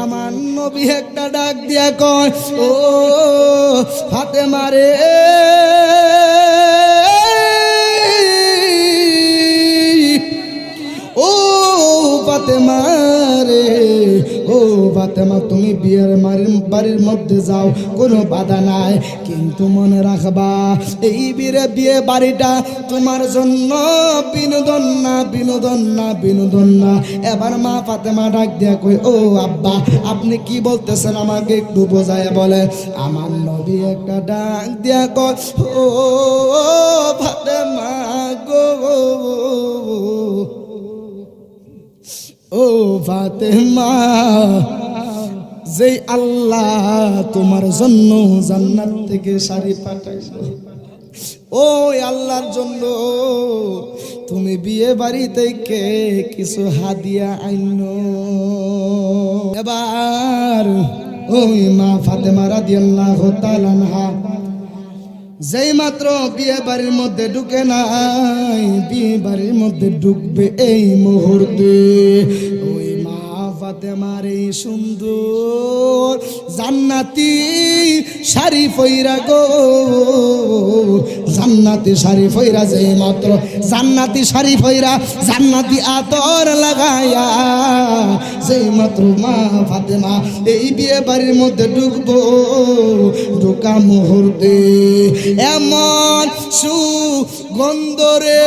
আমার নবী একটা ডাক দিয়া কয়, ও ফাতেমা রে, ও ফাতেমা রে, ও ফাতেমা, তুমি বিয়ের বাড়ির মধ্যে যাও, কোনো বাধা নাই, কিন্তু মনে রাখবা এই বিয়ে বাড়িটা তোমার জন্য বিনোদন না, বিনোদন না, বিনোদন না। এবার মা ফাতেমা ডাক দিয়া কই, ও আব্বা, আপনি কি বলতেছেন আমাকে একটু বোঝায় বলে। আমার নবী একটা ডাক দিয়া কয়, ও ফাতেমা গো, ও ফাতেমা, যেই আল্লাহ তোমার জন্য জান্নাত থেকে শাড়ি পাঠাইলো, ও আল্লাহর জন্য তুমি বিয়ে বাড়ি থেকে কিছু হাদিয়া আইনো। এবার ওই মা ফাতেমা রাদিয়াল্লাহু তাআলা আনহা যেই মাত্র বিয়ে বাড়ির মধ্যে ঢুকে নাই, বিয়ে বাড়ির মধ্যে ঢুকবে এই মুহূর্তে ওই মা ফাতেমার এই সুন্দর জান্নাতি শাড়ি পইরা গো, জান্নাতি শাড়ি পইরা, যেই মাত্র জান্নাতি শাড়ি পইরা, জান্নাতি আতর লাগাইয়া যেই মাত্র মা ফাতেমা এই বিয়ে বাড়ির মধ্যে ঢুকবো, ঢোকা মুহূর্তে এমন সুগন্ধ রে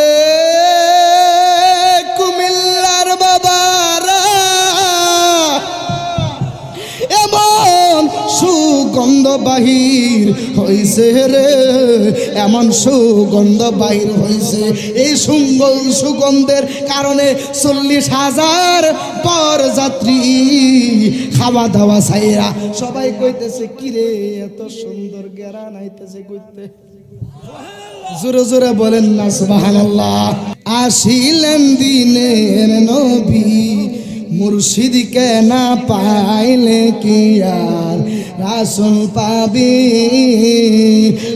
কুমিল্লার বাবারা, এমন সুগন্ধ বাহির হইছে রে, এমন সুগন্ধ বাহির হইছে, এই সুগন্ধের কারণে 40,000 পর যাত্রী খাওয়া দাওয়া ছাইরা সবাই কইতেছে, কিরে এত সুন্দর গেরান আইতেছে কইতে, জোরে জোরে বলেন না সুবহানাল্লাহ। আসিলেন দিনের নবী, মুর্শিদকে না পাইলে কি আর রাসূল পাবি,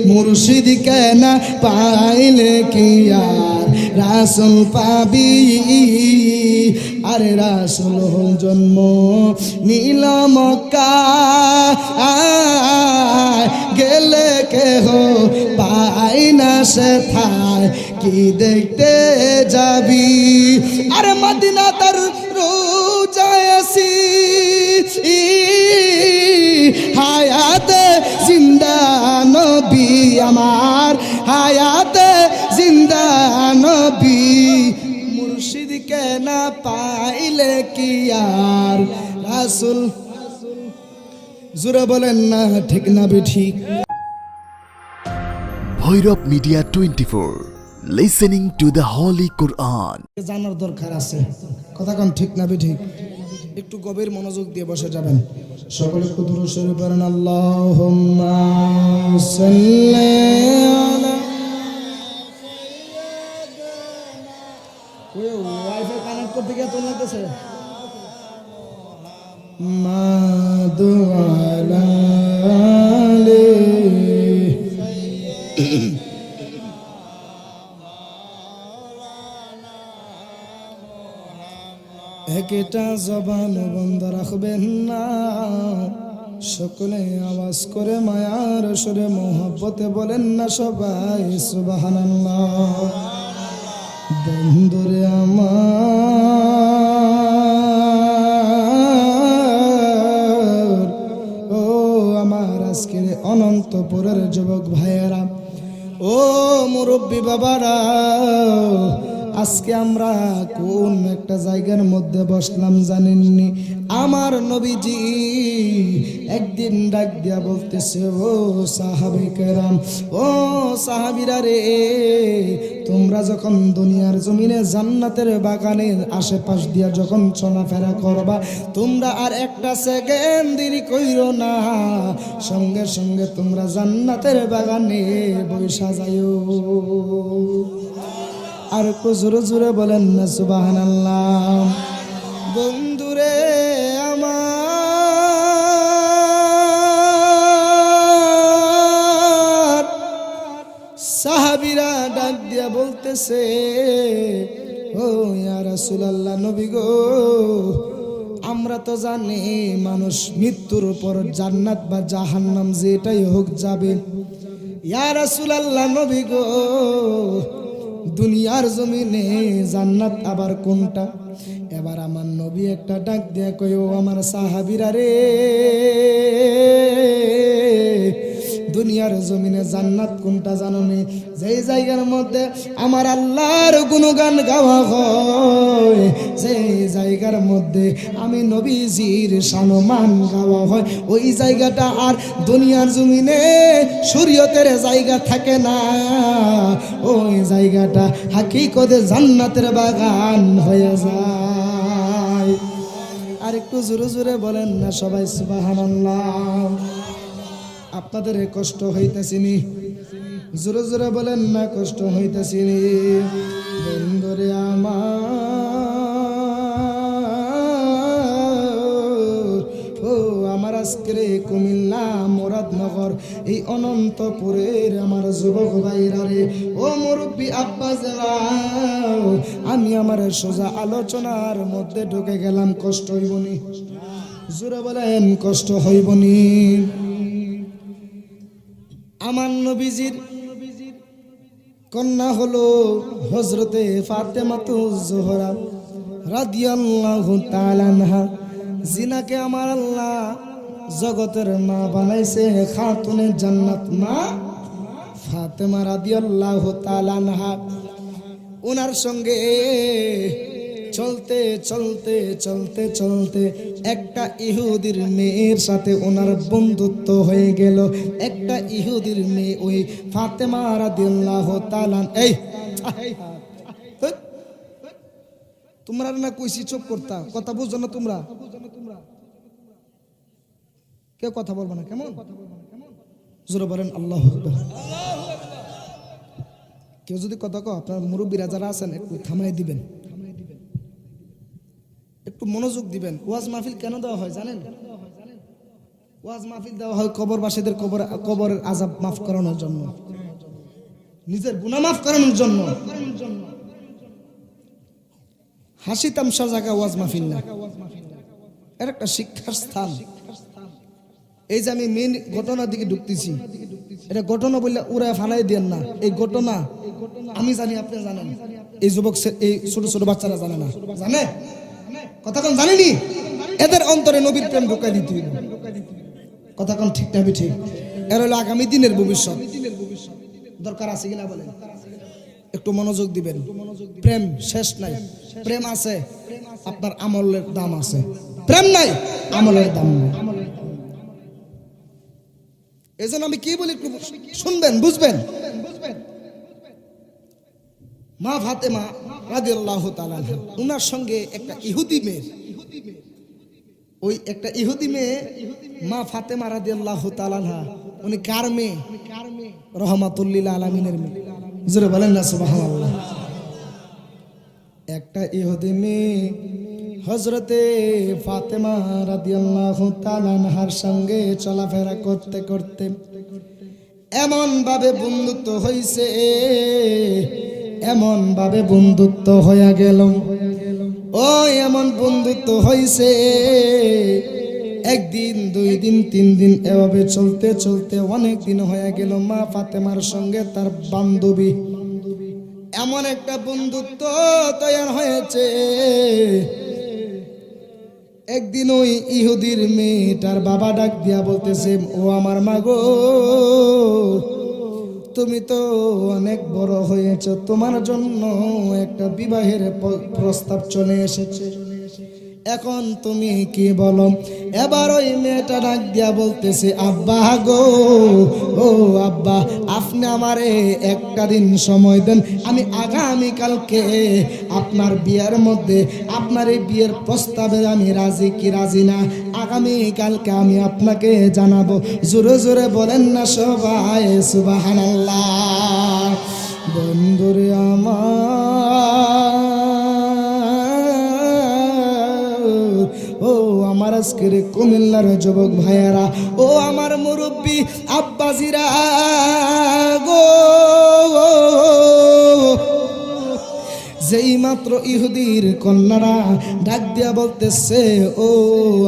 মুর্শিদকে না পাইলে কি আর রাসূল পাবি। আরে রাসূল জন্ম নীল মক্কা, গেলে কেহ পাই না সে থায়, কি দেখতে যাবি। আরে মদিনা তার রোজায় আসি, হায়াতে জিন্দা নবী আমার, হায়াতে জিন্দা নবী, মুর্শিদকে না পাইলে কি আর রাসূল। জোরে বলেন না ঠিক না বেঠিক। Bhairab media 24, listening to the holy Quran. জানার দরকার আছে, কথা কোন ঠিক না বেঠিক, একটু গভীর মনোযোগ দিয়ে বসে যাবেন। সকলে কুদুর শরীফ পড়েন, আল্লাহুম্মা সাল্লি আলা। ওই ওয়াইফাই কানেক্ট করতে গিয়ে তো লাগতেছে মাদু আলা আলি। একটা জবান বন্ধ রাখবেন না, সকলে আওয়াজ করে মায়ার সুরে মোহব্বতে বলেন না সবাই সুবহানাল্লাহ। বন্ধুরে আমার, ও আমার আজকের অনন্তপুরের যুবক ভাইয়েরা, ও মুরব্বী বাবারা, আজকে আমরা কোন একটা জায়গার মধ্যে বসলাম জানেননি? আমার নবীজি একদিন ডাক দিয়া বলতেছে, ও সাহাবে কেরাম, ও সাহাবীরা রে, তোমরা যখন দুনিয়ার জমিনে জান্নাতের বাগানের আশেপাশ দিয়া যখন চলাফেরা করবা, তোমরা আর একটা সেকেন্ড দেরি কইরো না, সঙ্গে সঙ্গে তোমরা জান্নাতের বাগানে বৈশা যাইও। আর জোরে জোরে বলেন না সুবহানাল্লাহ। বন্ধুরে আমার, সাহাবীরা ডাক দিয়া বলতেছে, ও ইয়া রাসূলুল্লাহ, নবী গো, আমরা তো জানি মানুষ মৃত্যুর পর জান্নাত বা জাহান্নাম যেটাই হোক যাবে। ইয়া রাসূলুল্লাহ নবী গো, দুনিয়ার জমিনে জান্নাত আবার কোনটা? এবার আমার নবী একটা ডাক দিয়ে কই, ও আমার সাহাবীরা রে, দুনিয়ার জমিনে জান্নাত কোনটা জানো নি? যেই জায়গার মধ্যে আমার আল্লাহর গুণগান গাওয়া হয়, যেই জায়গার মধ্যে আমি নবীজির শানমান গাওয়া হয়, ওই জায়গাটা আর দুনিয়ার জমিনে শরীয়তের জায়গা থাকে না। ওই জায়গাটা হাকিকতে জান্নাতের বাগান হয়ে যায়। আর একটু জোরে জোরে বলেন না সবাই সুবহানাল্লাহ। আপনাদের কষ্ট হইতেছিনি? জোরে জোরে বলেন না কষ্ট হইতেছিনি? বন্ধুরে আমার, ও আমার আজকের কুমিল্লা মুরাদনগর এই অনন্তপুরের আমার যুবক ভাইরা রে, ও মুরব্বী আব্বা যারা, আমি আমার সোজা আলোচনার মধ্যে ঢুকে গেলাম। কষ্ট হইবনি? জোরে বলেন কষ্ট হইবনি? আমার নবীজির কন্যা হলো হযরতে ফাতেমাতুজ জোহরা রাদিয়াল্লাহু তাআলা আনহা, জিনাকে আমার আল্লাহ জগতের মা বানাইছে, খাতুনে জান্নাত মা ফাতেমা রাদিয়াল্লাহু তাআলা আনহা। ওনার সঙ্গে চলতে চলতে চলতে চলতে একটা ইহুদির মেয়ের সাথে ওনার বন্ধুত্ব হয়ে গেল। একটা ইহুদির মেয়ে ওই ফাতেমা রাদিয়াল্লাহু তাআলা। এই তোমরা না কইছি চুপ করতা, কথা বুঝছো না তোমরা? কেউ কথা বলবো না কেমন? জোরে বলেন আল্লাহু আকবার। কেউ যদি কথা কও, আপনার মুরব্বীরা যারা আছেন একটু থামাই দিবেন, একটু মনোযোগ দিবেন। ওয়াজ মাহফিল কেন দেওয়া হয় জানেন? ওয়াজ মাহফিল দেওয়া হয় কবরবাসীদের কবরের আযাব মাফ করানোর জন্য, নিজের গুনাহ মাফ করানোর জন্য। হাসি তামসা জায়গা ওয়াজ মাহফিল না, এর একটা শিক্ষার স্থান। এই যে আমি মেন ঘটনার দিকে ঢুকতেছি, এটা ঘটনা বললে উড়ায় ফালাই দেন না। এই ঘটনা আমি জানি, আপনি জানেন, এই যুবক এই ছোট ছোট বাচ্চারা জানে না। জানে কথা কোন জানেনি? এদের অন্তরে নবীর প্রেম ঢুকাই দিতে হইল। কথা কোন ঠিক না? ঠিক। এর হলো আগামী দিনের ভবিষ্যৎ। দরকার আছে কিনা বলেন? একটু মনোযোগ দিবেন। প্রেম শেষ নাই, প্রেম আছে, আপনার আমলের দাম আছে। প্রেম নাই, আমলের দাম নাই। এজন্য আমি কি বলি একটু শুনবেন, বুঝবেন। মা ফাতেমা রাদিয়াল্লাহু তাআলা আনহা, উনার সঙ্গে একটা ইহুদি মেয়ে, ওই একটা ইহুদি মেয়ে মা ফাতেমা রাদিয়াল্লাহু তাআলা আনহা, উনি কার মেয়ে? রহমাতুল লিল আলামিনের মেয়ে। জোরে বলেন না সুবহানাল্লাহ। একটা ইহুদি মেয়ে হযরতে ফাতেমা রাদিয়াল্লাহু তাআলা আনহার সঙ্গে চলাফেরা করতে করতে এমন ভাবে বন্ধুত্ব হইছে, এমন ভাবে বন্ধুত্ব হয়ে গেল, ও এমন বন্ধুত্ব হইছে, একদিন দুই দিন তিন দিন এভাবে চলতে চলতে অনেক দিন হয়ে গেল। মা ফাতেমার সঙ্গে তার বান্ধবী এমন একটা বন্ধুত্ব তৈরি হয়েছে। একদিন ওই ইহুদির মেয়েটার বাবা ডাক দিয়া বলতেছে, ও আমার মা গো, তুমি তো অনেক বড় হয়েছ, তোমার জন্য একটা বিবাহের প্রস্তাব চলে এসেছে, এখন তুমি কি বলো? এবার ওই মেয়েটা ডাক দিয়া বলতেছে, আব্বা গো, ও আব্বা, আপনি আমারে একটা দিন সময় দেন, আমি আগামী কালকে আপনার বিয়ের মধ্যে, আপনার এই বিয়ের প্রস্তাবে আমি রাজি কি রাজি না, আগামী কালকে আমি আপনাকে জানাবো। জোরে জোরে বলেন না সবাই সুবহানাল্লাহ। বন্ধুরে আমার, ও আমার আজকের কুমিল্লার যুবক ভাইয়েরা, ও আমার মুরব্বী আব্বাজিরা গো, যেই মাত্র ইহুদির কন্যারা ডাক দিয়া বলতেছে, ও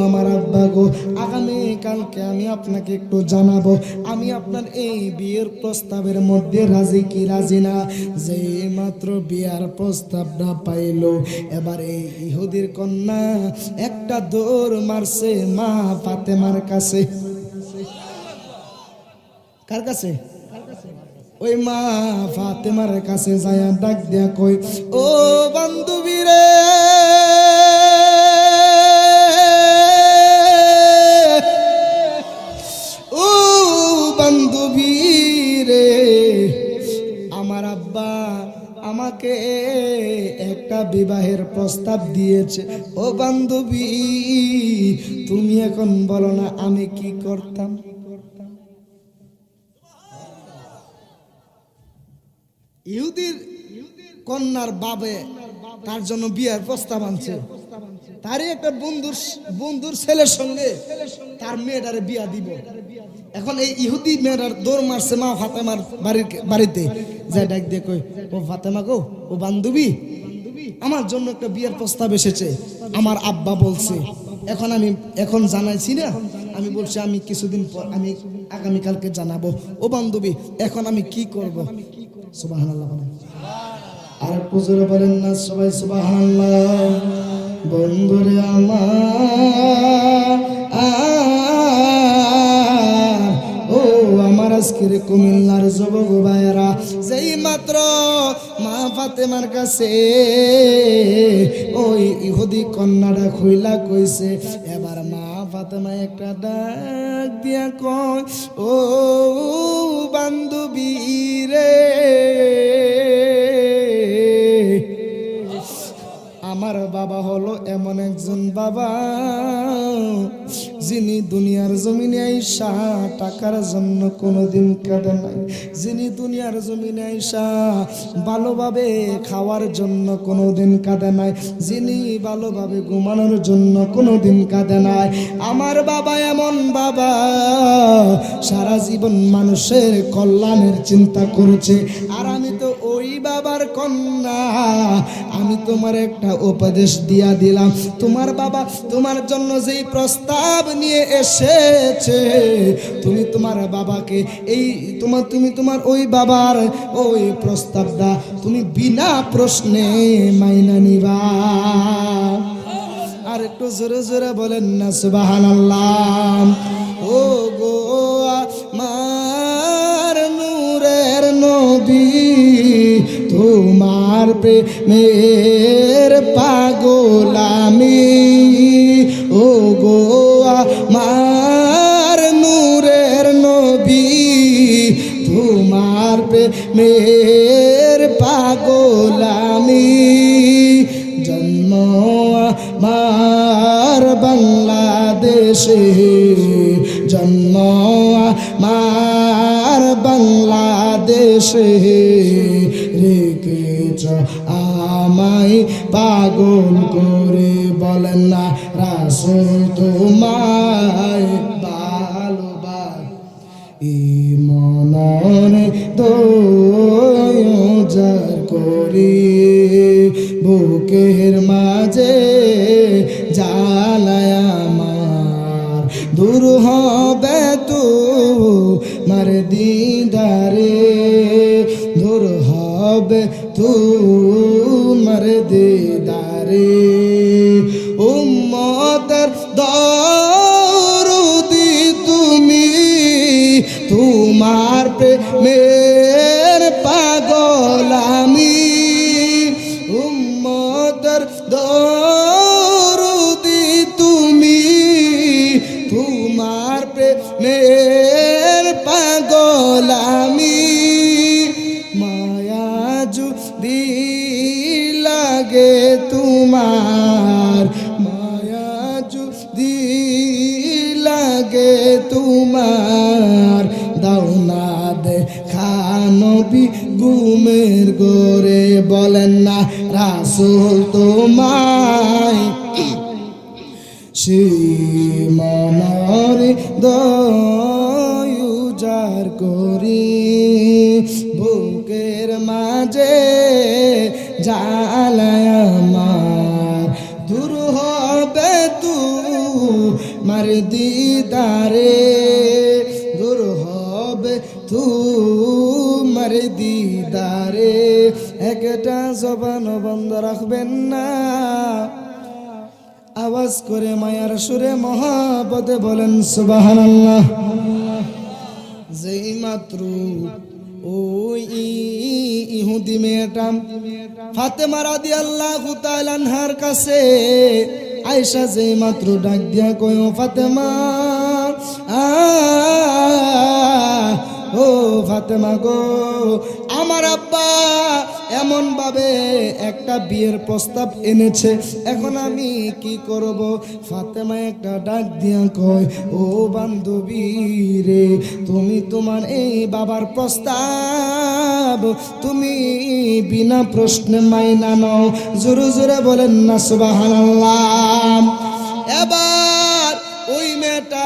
আমার আব্বা গো, আগামী কালকে আমি আপনাকে একটু জানাবো আমি আপনার এই বিয়ের প্রস্তাবের মধ্যে রাজি কি রাজি না। যেই মাত্র বিয়ার প্রস্তাবটা পাইলো, এবার এই ইহুদির কন্যা একটা দৌড় মারছে মা ফাতেমার কাছে। কার কাছে? ওই মা ফাতেমার কাছে যায় ডাক দিয়া কই, ও বান্ধবী রে, ও বান্ধবী রে, আমার আব্বা আমাকে একটা বিবাহের প্রস্তাব দিয়েছে। ও বান্ধবী, তুমি এখন বলো না আমি কি করতাম। ইহুদির কন্যার বাবে তার জন্য বিয়ের প্রস্তাব আনছে, তারই একটা বন্ধুর ছেলের সঙ্গে তার মেয়েটারে বিয়া দিব। এখন এই ইহুদি মেয়েটার দৌড় মারছে মা ফাতেমার বাড়িতে, যা ডাক দিয়ে কই, ও ফাতেমা গো, ও বান্ধবী, আমার জন্য একটা বিয়ের প্রস্তাব এসেছে, আমার আব্বা বলছে। এখন জানাইছি না, আমি বলছি আমি কিছুদিন পর, আমি আগামীকালকে জানাবো। ও বান্ধবী, এখন আমি কি করব? সুবহানাল্লাহ বলেন, আর পুজোরে বলেন না সবাই সুবহানাল্লাহ। বন্ধুরে আমার, ও আমার আজকের কুমিল্লার যুবক ভাইয়েরা, যেই মাত্র মা ফাতেমার কাছে ওই ইহুদি কন্যাটা খুইলা কইছে, এবার মা ফাতেমা একটা ডাক দিয়া কয়, ও বান্ধবী রে, আমার বাবা হলো এমন একজন বাবা যিনি দুনিয়ার জমিনে আইসা টাকার জন্য কোনোদিন কাঁদে নাই, যিনি দুনিয়ার জমিনে আইসা ভালোভাবে খাওয়ার জন্য কোনোদিন কাঁদে নাই, যিনি ভালোভাবে ঘুমানোর জন্য কোনোদিন কাঁদে নাই। আমার বাবা এমন বাবা সারা জীবন মানুষের কল্যাণের চিন্তা করেছে। আর আমি তো ওই বাবার কন্যা, আমি তোমার একটা উপদেশ দিয়া দিলাম, তোমার বাবা তোমার জন্য যেই প্রস্তাব নিয়ে এসেছে, তুমি তোমার বাবাকে তুমি তোমার ওই বাবার ওই প্রস্তাবটা তুমি বিনা প্রশ্নে মাইনা নিবা। আর একটু জোরে জোরে বলেন না সুবহানাল্লাহ। ও গো আমার নূরের নবী, তোমার প্রেমের পাগল আমি, ও গো আমার নূরের নবী, তোমার প্রেমের পাগল আমি। জন্ম আমার বাংলাদেশে, জন্ম আমার বাংলাদেশে, রেখেছ আমায় পাগল করে, বলেন না রাসূল তোমায় ভালোবাসে, মনরে দয়ার করি, বুকের মাঝে জ্বালায় আমার, দূর হবে তো মার দিদারে, দূর হবে তুমার দিদারে। উম্মতের দরদি তুমি, তোমার প্রেমের পাগল আমি, উম্মতের দরদি তুমি, তোমার প্রেমের পাগল আমি। মায়া যদি লাগে তোমার, মায়া যদি লাগে তোমার, দাও না দেখা নবী ঘুমের গোরে, বলেন না রাসূল তোমায় সেই মনরে দয়ার করি, বুকের মাঝে জাল দিদারে দূর হবে তোমার দিদারে। একটা জবান বন্ধ রাখবেন না, আওয়াজ করে মায়ার সুরে মহাপদে বলেন সুবহানাল্লাহ। যেই মাত্র ওই ইহুদি মেয়েটা ফাতেমা রাদিয়াল্লাহু তাআলা আনহার কাছে আয়েশা যেই মাত্র ডাক দিয়া কয়, ও ফাতেমা, ও ফাতেমা গো, আমার আব্বা এমন ভাবে একটা বিয়ের প্রস্তাব এনেছে, এখন আমি কি করব? ফাতেমা একটা ডাক দিয়া কয়, ও বান্ধবী রে, তুমি তোমার এই বাবার প্রস্তাব তুমি বিনা প্রশ্নে মাইনা নাও। জোরে জোরে বলেন না সুবহানাল্লাহ। এবার ওই মেয়েটা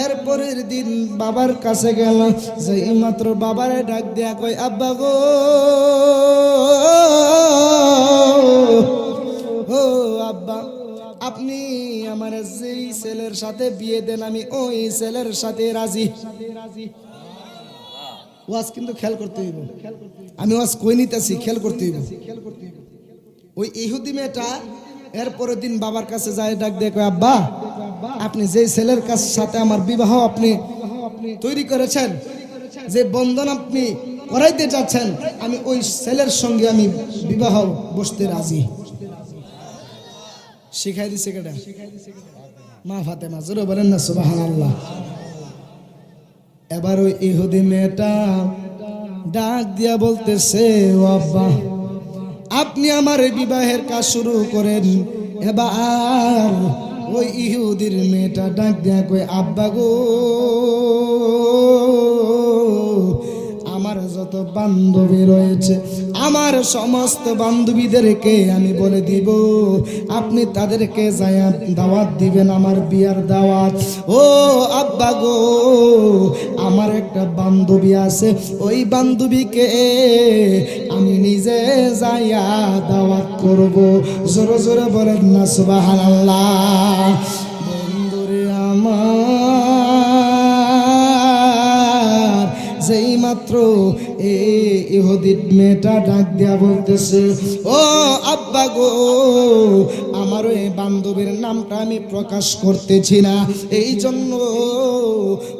এরপরের দিন বাবার কাছে গেল, যেই মাত্র বাবারে ডাক দিয়া কয়, আব্বা গো, ও আব্বা, আপনি আমার যেই ছেলের সাথে বিয়ে দেন আমি ওই ছেলের সাথে রাজি। ওয়াজ কিন্তু খেয়াল করতে হইব, আমি ওয়াজ কই নিতেছি, খেয়াল করতে হইব। ওই ইহুদি মেয়েটা এরপরের দিন বাবার কাছে যায়, ডাক দিয়ে কয়, আব্বা, আপনি যে ছেলের সাথে আমার বিবাহ আপনি তৈরি করেছেন, যে বন্ধন আপনি করাইতে চাচ্ছেন, আমি ওই ছেলের সঙ্গে আমি বিবাহ বসতে রাজি। শিখাই দিছে কেডা? মা ফাতেমা। জোরে বলেন না সুবহানাল্লাহ। এবার ওই ইহুদি মেয়েটা ডাক দিয়া বলতেছে, ও আব্বা, আপনি আমার বিবাহের কাজ শুরু করেন। এবার ওই ইহুদির মেয়েটা ডাক দিয়া কয়, আব্বা গো, আমার যত বান্ধবী রয়েছে আমার সমস্ত বান্ধবীদেরকে আমি বলে দিব, আপনি তাদেরকে যায়া দাওয়াত দিবেন, আমার বিয়ার দাওয়াত। ও আব্বা গো, আমার একটা বান্ধবী আছে, ওই বান্ধবীকে আমি নিজে যাইয়া দাওয়াত করব। জোরে জোরে বলেন না সুবহানাল্লাহ। বন্ধুরে আমার, যেই মাত্র এই ইহুদি মেয়েটা ডাক দিয়া বলতেছে, ও আব্বা গো, আমার ওই বান্ধবীর নামটা আমি প্রকাশ করতেছি না, এই জন্য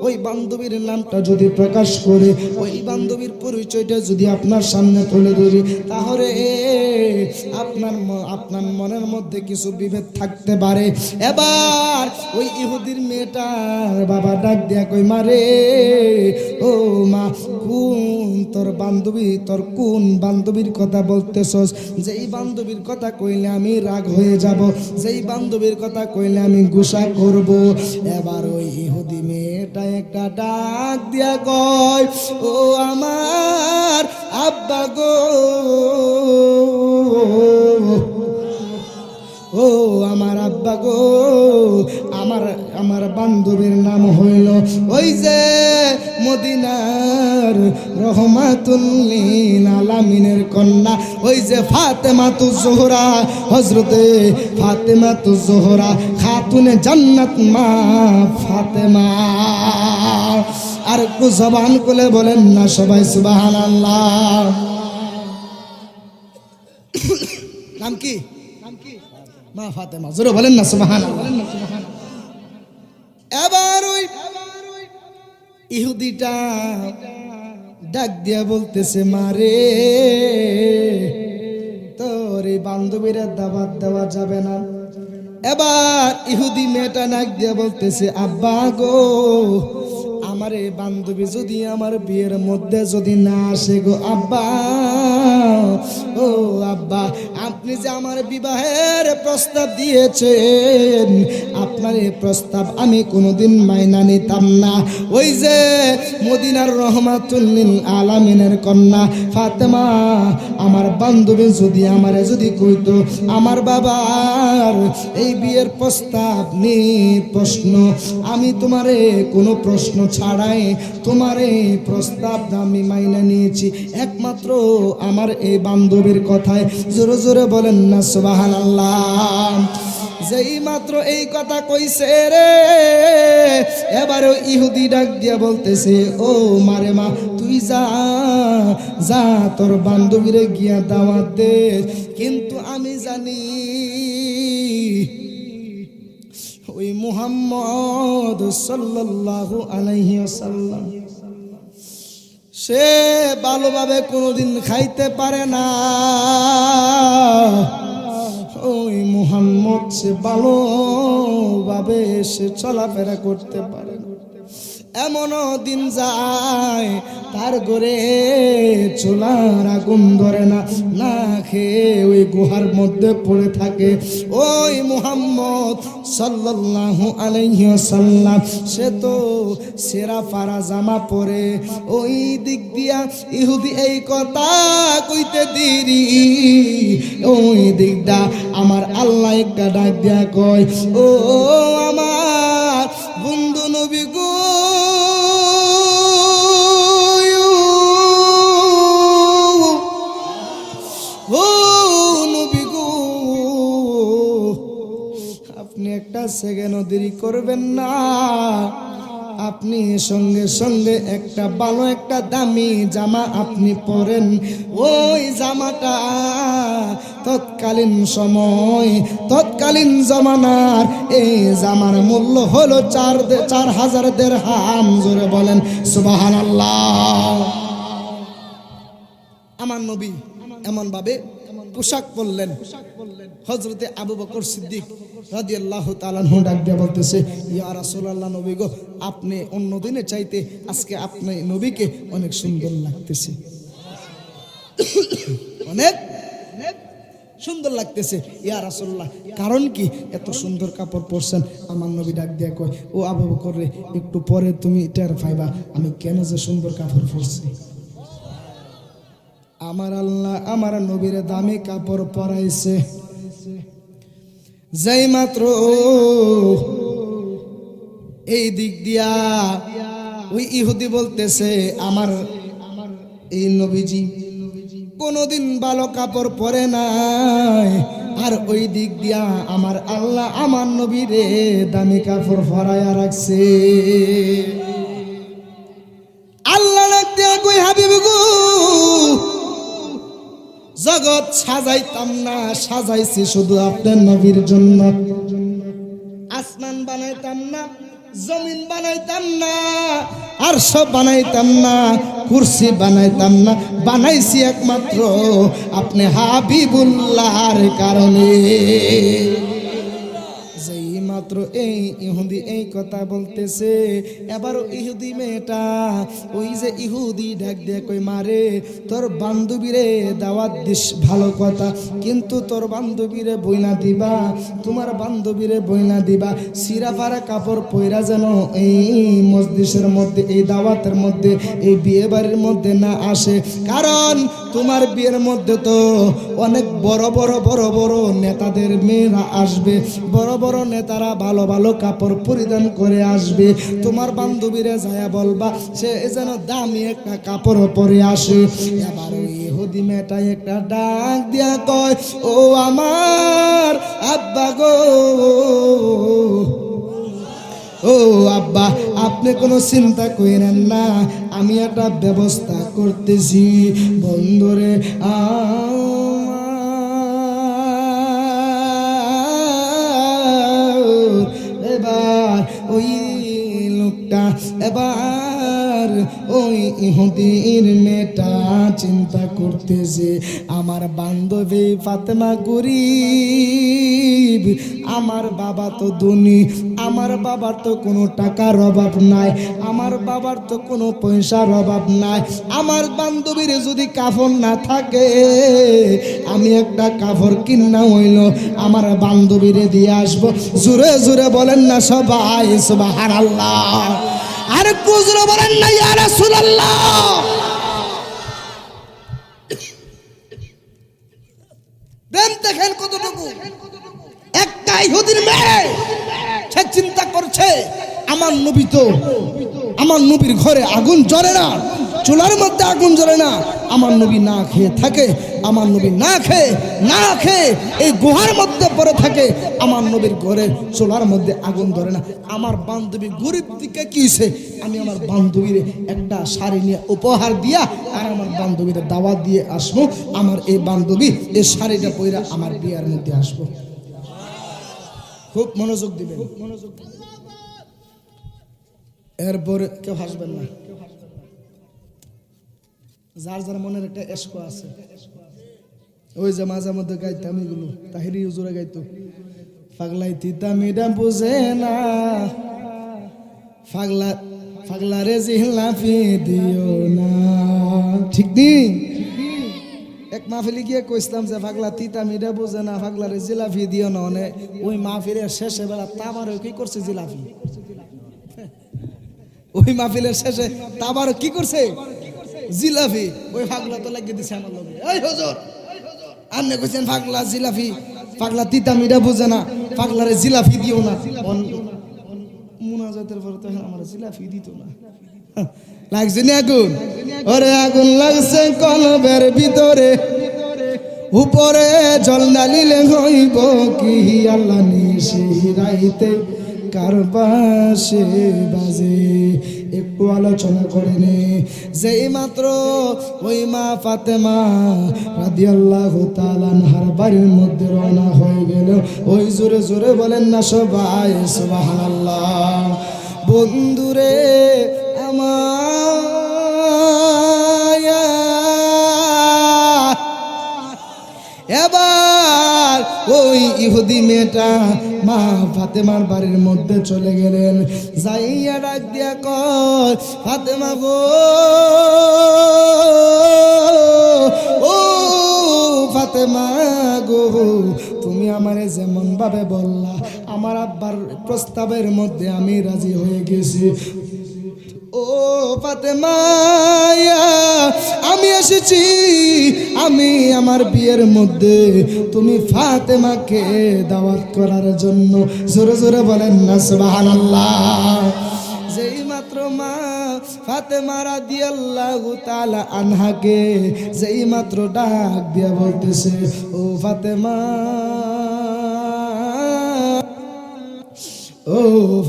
ওই বান্ধবীর নামটা যদি প্রকাশ করে ওই বান্ধবীর পরিচয়টা যদি আপনার সামনে তুলে ধরি, তাহলে আপনার মনের মধ্যে কিছু বিভেদ থাকতে পারে। এবার ওই ইহুদির মেয়েটার বাবা ডাক দিয়া কই, মারে, ও মা, কোন তোর বান্ধবী, তোর কোন বান্ধবীর কথা বলতেছস? যেই বান্ধবীর কথা কইলে আমি রাগ হয়ে যাব, যেই বান্ধবীর কথা কইলে আমি গুসা করব। এবার ওই ইহুদি মেয়েটা একটা ডাক দিয়া কয়, ও আমার আব্বা গো, ও আমার আব্বা গো, আমার বান্ধবীর নাম হইল ওই যে মদিনার রহমাতুল লিল আলামিনের কন্যা, ওই যে ফাতেমাতুজ জোহরা, হযরতে ফাতেমাতুজ জোহরা, খাতুনে জান্নাত মা ফাতেমা। আর একটু জবান খুলে বলেন না সবাই সুবহানাল্লাহ। নাম কি? মা ফাতেমা। জোরে বলেন না সুবহানাল্লাহ। এবার ওই ইহুদিটা ডাক দিয়া বলতেছে, মারে, তোর এই বান্ধবীরা দাওয়াত দেওয়া যাবে না। এবার ইহুদি মেয়েটা ডাক দিয়া বলতেছে, আব্বা গো, আমার এই বান্ধবী যদি আমার বিয়ের মধ্যে যদি না আসে গো আব্বা, ও আব্বা, আপনি যে আমার বিবাহের প্রস্তাব দিয়েছেন, আপনার এই প্রস্তাব আমি কোনোদিন মাইনা নিতাম না। ওই যে মদিনার রহমাতুল লিল আলামিনের কন্যা ফাতেমা, আমার বান্ধবী যদি আমারে যদি কইতো, আমার বাবার এই বিয়ের প্রস্তাব প্রশ্ন, আমি তোমারে কোনো প্রশ্ন ছাড়াই তোমার এই প্রস্তাব আমি মাইনা নিয়েছি একমাত্র আমার এই বান্ধবীর কথায়। জোরে জোরে বলেন না সুবহানাল্লাহ। যেই মাত্র এই কথা কইছে রে, এবারও ইহুদি ডাক দিয়া বলতেছে, ও মারে মা তুই যা যা তোর বান্ধবীরে গিয়া দাওয়াত দে, কিন্তু আমি জানি ওই মুহাম্মদ সাল্লাল্লাহু আলাইহি ওয়াসাল্লাম সে ভালোভাবে কোনোদিন খাইতে পারে না, ওই মুহাম্মদ সে ভালোভাবে সে চলাফেরা করতে পারে না। এমনও দিন যায় তার ঘরে চুলার আগুন ধরে না, না খেয়ে ওই গুহার মধ্যে পড়ে থাকে। ওই মুহাম্মদ সাল্লাল্লাহু আলাইহি ওয়াসাল্লাম সে তো সেরা পারা জামা পরে, ওই দিক দিয়া ইহুদি এই কথা কইতে দিরি, ওই দিকটা আমার আল্লাহ একটা ডাক দিয়া কয়, ও আমার বন্ধু নবী গো, ও নবী গো, আপনি একটা সেকেন্ড দেরি করবেন না, আপনি সঙ্গে সঙ্গে একটা ভালো একটা দামি জামা আপনি পরেন। ওই জামাটা তৎকালীন সময় তৎকালীন জমানার এই জামার মূল্য হলো 4,000 দিরহাম। জোরে বলেন সুবহানাল্লাহ। আমার নবী এমন ভাবে পোশাক পরলেন, হযরতে আবু বকর সিদ্দিক রাদিয়াল্লাহু তাআলা আনহু ডাক দিয়ে বলতেছে, ইয়া রাসূলুল্লাহ নবী গো, আপনি অন্য দিনের চাইতে আজকে আপনি নবীকে অনেক সুন্দর লাগতেছে, অনেক সুন্দর লাগতেছে ইয়া রাসূলুল্লাহ। কারণ কি এত সুন্দর কাপড় পরছেন? আমার নবী ডাক দিয়ে কয়, ও আবু বকর রে, একটু পরে তুমি টের পাইবা আমি কেন যে সুন্দর কাপড় পরছি। আমার আল্লাহ আমার নবীর দামি কাপড় পরাইছে, যেই মাত্র এই দিক দিয়া ওই ইহুদি বলতেছে, আমার এই নবীজি কোনোদিন ভালো কাপড় পরে নাই, আর ওই দিক দিয়া আমার আল্লাহ আমার নবীরে দামি কাপড় পরাইয়া রাখছে। আল্লাহ ডাক দিয়া কই, হাবিব গো, জগৎ সাজাইতাম না, সাজাইছি শুধু আপনার নবীর জন্য। আসমান বানাইতাম না, জমিন বানাইতাম না, আরশ বানাইতাম না, কুরসি বানাইতাম না, বানাইছি একমাত্র আপনি হাবিবুল্লাহর কারণে। যেই মাত্র এই ইহুদি এই কথা বলতেছে, এবারও ইহুদি মেয়েটা ওই যে ইহুদি ডাক দিয়ে কই, মারে তোর বান্ধবীরে দাওয়াত দিস ভালো কথা, কিন্তু তোর বান্ধবীরে বইনা দিবা, তোমার বান্ধবীরে বইনা দিবা সিরাফারা কাপড় পয়রা যেন এই মজলিসের মধ্যে, এই দাওয়াতের মধ্যে, এই বিয়ে বাড়ির মধ্যে না আসে। কারণ তোমার বিয়ের মধ্যে তো অনেক বড় বড় বড় বড় নেতাদের মেয়েরা আসবে, বড় বড় নেতারা ভালো ভালো কাপড় পরিধান করে আসবে। তোমার বান্ধবীরা যায়া বলবা সে যেন দামি একটা কাপড় পরে আসে। এবার ওই ইহুদি মেয়েটা একটা ডাক দিয়া কয়, ও আমার আব্বা গো, ও আব্বা, আপনি কোনো চিন্তা করেন না, আমি একটা ব্যবস্থা করতেছি। বন্ধুরে এবার ওই লোকটা, এবার ওই ইহুদির মেয়েটা চিন্তা করতেছে, আমার বান্ধবী ফাতেমা গরিব, আমার বাবা তো ধনী, আমার বাবার তো কোনো টাকার অভাব নাই, আমার বাবার তো কোনো পয়সার অভাব নাই। আমার বান্ধবীর যদি কাপড় না থাকে, আমি একটা কাপড় কিনা হইল আমার বান্ধবীরে দিয়ে আসবো। জোরে জোরে বলেন না সবাই সুবহানাল্লাহ। আর কুজরা বলেন না ইয়া রাসূলুল্লাহ। প্রেম দেখেন কতটুকু। একটা ইহুদির মেয়ে সে চিন্তা করছে, আমার নবী তো, আমার নবীর ঘরে আগুন জ্বলে না, চুলার মধ্যে আগুন জ্বলে না, আমার নবী না খেয়ে থাকে, আমার নবী না খেয়ে এই গুহার মধ্যে পড়ে থাকে, আমার নবীর ঘরে চুলার মধ্যে আগুন ধরে না। আমার বান্ধবী গরিব দিকে কি হয়েছে, আমি আমার বান্ধবীর একটা শাড়ি নিয়ে উপহার দিয়া আর আমার বান্ধবীর দাওয়াত দিয়ে আসবো, আমার এই বান্ধবী এই শাড়িটা পরে আমার বিয়ার মধ্যে আসবো। খুব মনোযোগ দিবেন। এরপরে কেউ হাসবেন না, যার যার মনের একটা এশক আছে। ওই যে মাঝে মধ্যে গাইতাম এগুলো, তাহিরি হুজুরে গাইতো, পাগলাই তিতামিটা বুঝে না, পাগলারে জিলাপি দিও না, ঠিক নেই? এক মাহফিলে গিয়ে কইতাম যে পাগলা তিতামিটা বুঝে না, পাগলারে জিলাপি দিও না। ওই মাহফিলের শেষে বেলা তাবারও কি করছে জিলাপি, ওই মাহফিলের শেষে তাবারও কি করছে জিলাপি। ওই পাগলা তো লাগিয়ে দিছে আমার লগে। এই হুজুর আপনি কইছেন পাগলা জিলাপি, পাগলা তিতামিটা বুঝে না, পাগলারে জিলাপি দিও না। মুনাজাতের পরে তো আমার জিলাপি দিত না। লাগছে না আগুন? ওরে আগুন লাগছে কলবের ভিতরে, উপরে জল ডালিলে হইব কি, আল্লাহ নিশি রাইতে কার পাশে বাজে। একটু আলোচনা করে নে, যেই মাত্র ওই মা ফাতেমা রাদিয়াল্লাহু তাআলা আনহার বাড়ির মধ্যে রওনা হয়ে গেল, ওই জোরে জোরে বলেন না সবাই সুবহানাল্লাহ। বন্ধুরে আমার এবার ওই ইহুদি মেয়েটা মা ফাতেমার বাড়ির মধ্যে চলে গেলেন, যাইয়া ডাক দিয়া কয়, ফাতেমা গো, ও ফাতেমা গো, তুমি আমারে যেমন ভাবে বললা, আমার আব্বার প্রস্তাবের মধ্যে আমি রাজি হয়ে গেছি। ও ফাতেমা, আমি এসেছি, আমি আমার বিয়ের মধ্যে তুমি ফাতেমাকে দাওয়াত করার জন্য। জোরে জোরে বলেন না সুবহানাল্লাহ। যেই মাত্র মা ফাতেমা রাদিয়াল্লাহু তাআলা আনহাকে যেই মাত্র ডাক দিয়া বলতেছে, ও ফাতেমা, ও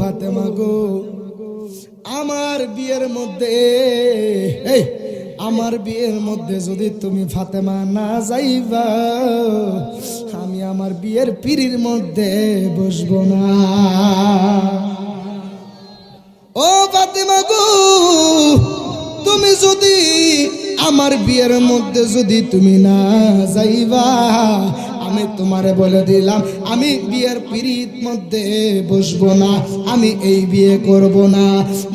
ফাতেমা গো, আমার বিয়ের মধ্যে, এই আমার বিয়ের মধ্যে যদি তুমি ফাতেমা না যাইবা, আমি আমার বিয়ের পিড়ির মধ্যে বসবো না। ও ফাতেমা গো, তুমি যদি আমার বিয়ের মধ্যে যদি তুমি না যাইবা, আমি তোমারে বলে দিলাম, আমি বিয়ের পিড়ির মধ্যে বসবো না, আমি এই বিয়ে করব না।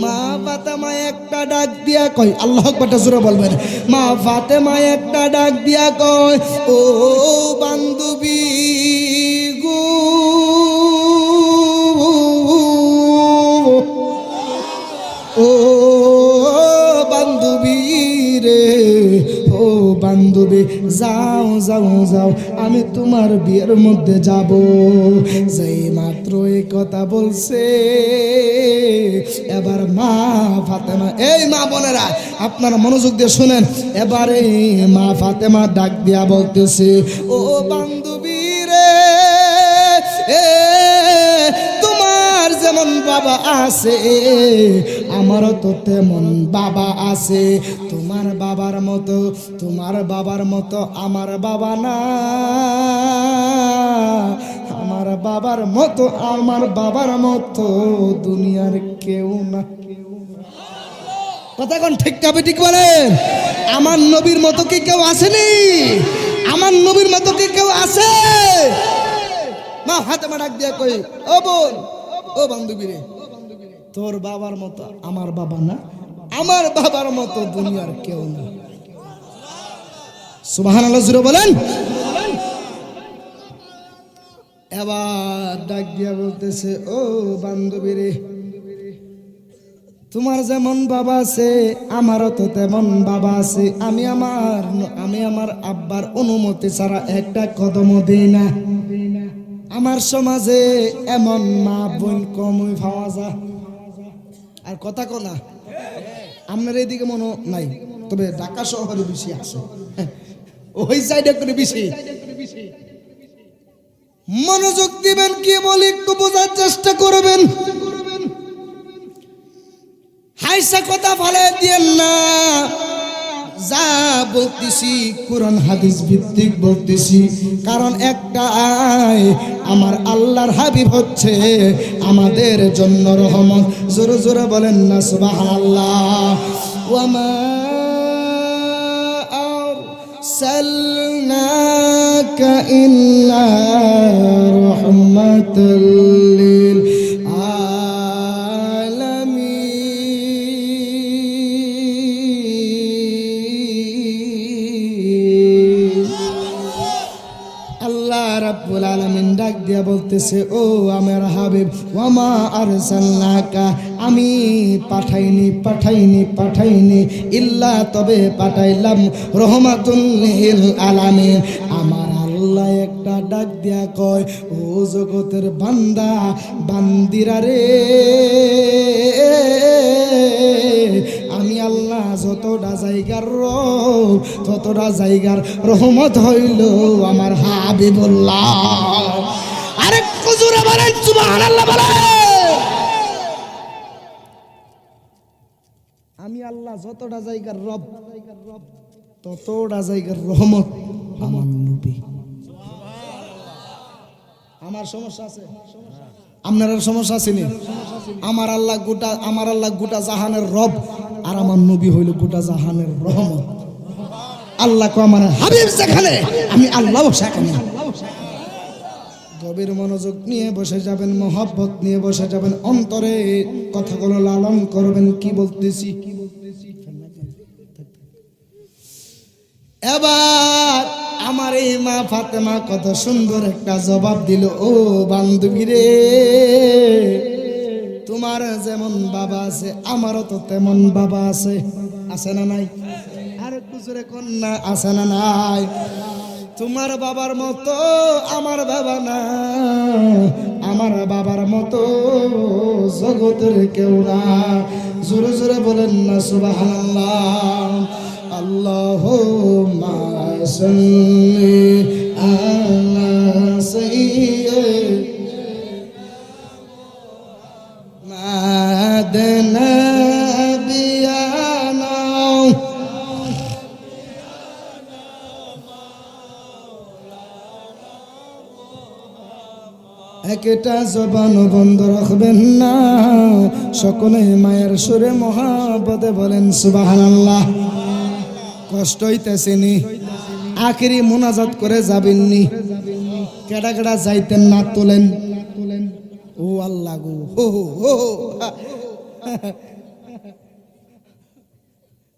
মা ফাতেমা একটা ডাক দিয়া কয়, আল্লাহু আকবার জোরে বলবেন, মা ফাতেমা একটা ডাক দিয়া কয়, ও বান্ধবী গো, ও বান্ধবী রে, ও বান্ধবী, যাও যাও যাও, আমি তোমার বিয়ের মধ্যে যাব। যেই মাত্র এই কথা বলছে, এবার মা ফাতেমা, এই মা বোনেরা আপনারা মনোযোগ দিয়ে শুনেন, এবারে মা ফাতেমা ডাক দিয়া বলতেছে, ও বান্ধবী রে, তোমার যেমন বাবা আছে, আমারও তো তেমন বাবা আছে। তোমার বাবার মতো আমার বাবা না, আমার বাবার মতো দুনিয়ার কেউ না। কথা কোন ঠিক কাবে ঠিক বলেন? আমার নবীর মতো কি কেউ আসেনি? আমার নবীর মতো কি কেউ আছে? মা ফাতেমা ডাক দিয়া কই, ও বোন, ও বান্ধবী রে, তোর বাবার মতো আমার বাবা না, আমার বাবার মতো দুনিয়ার কেউ না। সুবহানাল্লাহ জোরে বলেন। এবার ডাক দিয়া বলতেছে, ও বান্ধবী রে, তোমার যেমন বাবা আছে, আমারও তো তেমন বাবা আছে। আমি আমার আব্বার অনুমতি ছাড়া একটা কদমও দিই না। আমার সমাজে এমন মা বোন কমই পাওয়া যায়। আর কথা কোনা, আপনার এইদিকে মনে নাই, তবে ঢাকা শহরে বেশি আছে, ওই সাইডে করে বেশি। মনোযোগ দিবেন, কি বলি একটু বোঝার চেষ্টা করবেন। হাইসা কথা ফালে দিয়েন না, যা বলতেছি কোরআন হাদিস ভিত্তিক বলতেছি, কারণ একটা আমার আল্লাহর হাবিব হচ্ছে আমাদের জন্য রহমত। জোরে জোরে বলেন না সুবহানাল্লাহ। ওয়ামা আরসালনাকা ইল্লা রাহমাতাল লিল রাব্বুল আলামিন ডাক দিয়া বলতেছে, ও আমার হাবিব, ওয়ামা আরসালনাকা, আমি পাঠাইনি ইল্লা, তবে পাঠাইলাম রহমাতুল লিল আলামিন। আমার আল্লাহ একটা ডাক দিয়া কয়, ও জগতের বান্দা বান্দিরা রে, আমি আল্লাহ যতটা জায়গার রব ততটা জায়গার রহমত হইল আমার হাবিবুল্লাহ। আরে কুজুরে বলেন সুবহানাল্লাহ বলেন। আমি আল্লাহ যতটা জায়গার রব ততটা জায়গার রহমত আমার নবী। আমার সমস্যা আছে, আপনার সমস্যা আছে নি? আমার আল্লাহ গোটা জাহানের রব, আর আমার নবী হইল গোটা জাহানের রহমত। আল্লাহ কো আমার হাবিব যেখানে, আমি আল্লাহ সেখানে। গভীর মনোযোগ নিয়ে বসে যাবেন, মহব্বত নিয়ে বসে যাবেন, অন্তরে কথাগুলো লালন করবেন। কি বলতেছি এবার আমার এই মা ফাতেমা কত সুন্দর একটা জবাব দিল, ও বান্ধবী রে, তোমার যেমন বাবা আছে আমারও তো তেমন বাবা আছে, আছে না নাই? আর একটু জোরে কন্যা, আছে না নাই? তোমার বাবার মতো আমার বাবা না, আমার বাবার মতো জগতের কেউ না। জোরে জোরে বলেন না সুবহানাল্লাহ। আল্লাহুম্মা সাল্লি আলা সাইয়্যিদিনা নাবিয়ানা একটা জবান বন্ধ রাখবেন না, সকলে মায়ের সুরে মহাব্বতে বলেন সুবহানাল্লাহ। কষ্ট হইতেছে নি? আখেরি মোনাজাত করে যাবেননি? কেডা কেডা যাইতেন না তোলেন? ও আল্লাহ গো, হো হো হো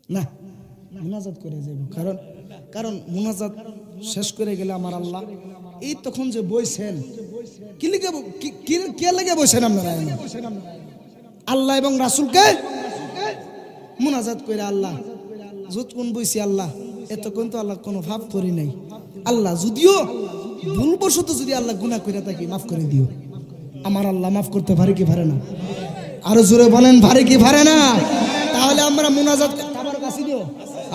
না, মোনাজাত করে যাব, কারণ মোনাজাত শেষ করে গেলে আমার আল্লাহ এই তখন যে বইছেন, কে লেগে বসেন আপনারা? আল্লাহ এবং রাসূলকে মোনাজাত করে আল্লাহ যতক্ষণ বইছি আল্লাহ এতক্ষণ তো আল্লাহ কোনো ভাব করি নাই। আল্লাহ যদিও ভুলবশত যদি আল্লাহ গুনাহ করে থাকি মাফ করে দিও। আমার আল্লাহ মাফ করতে পারে কি পারে না? আরো জোরে বলেন, পারে কি পারে না? তাহলে আমরা মোনাজাত তাবারক আসি দিও।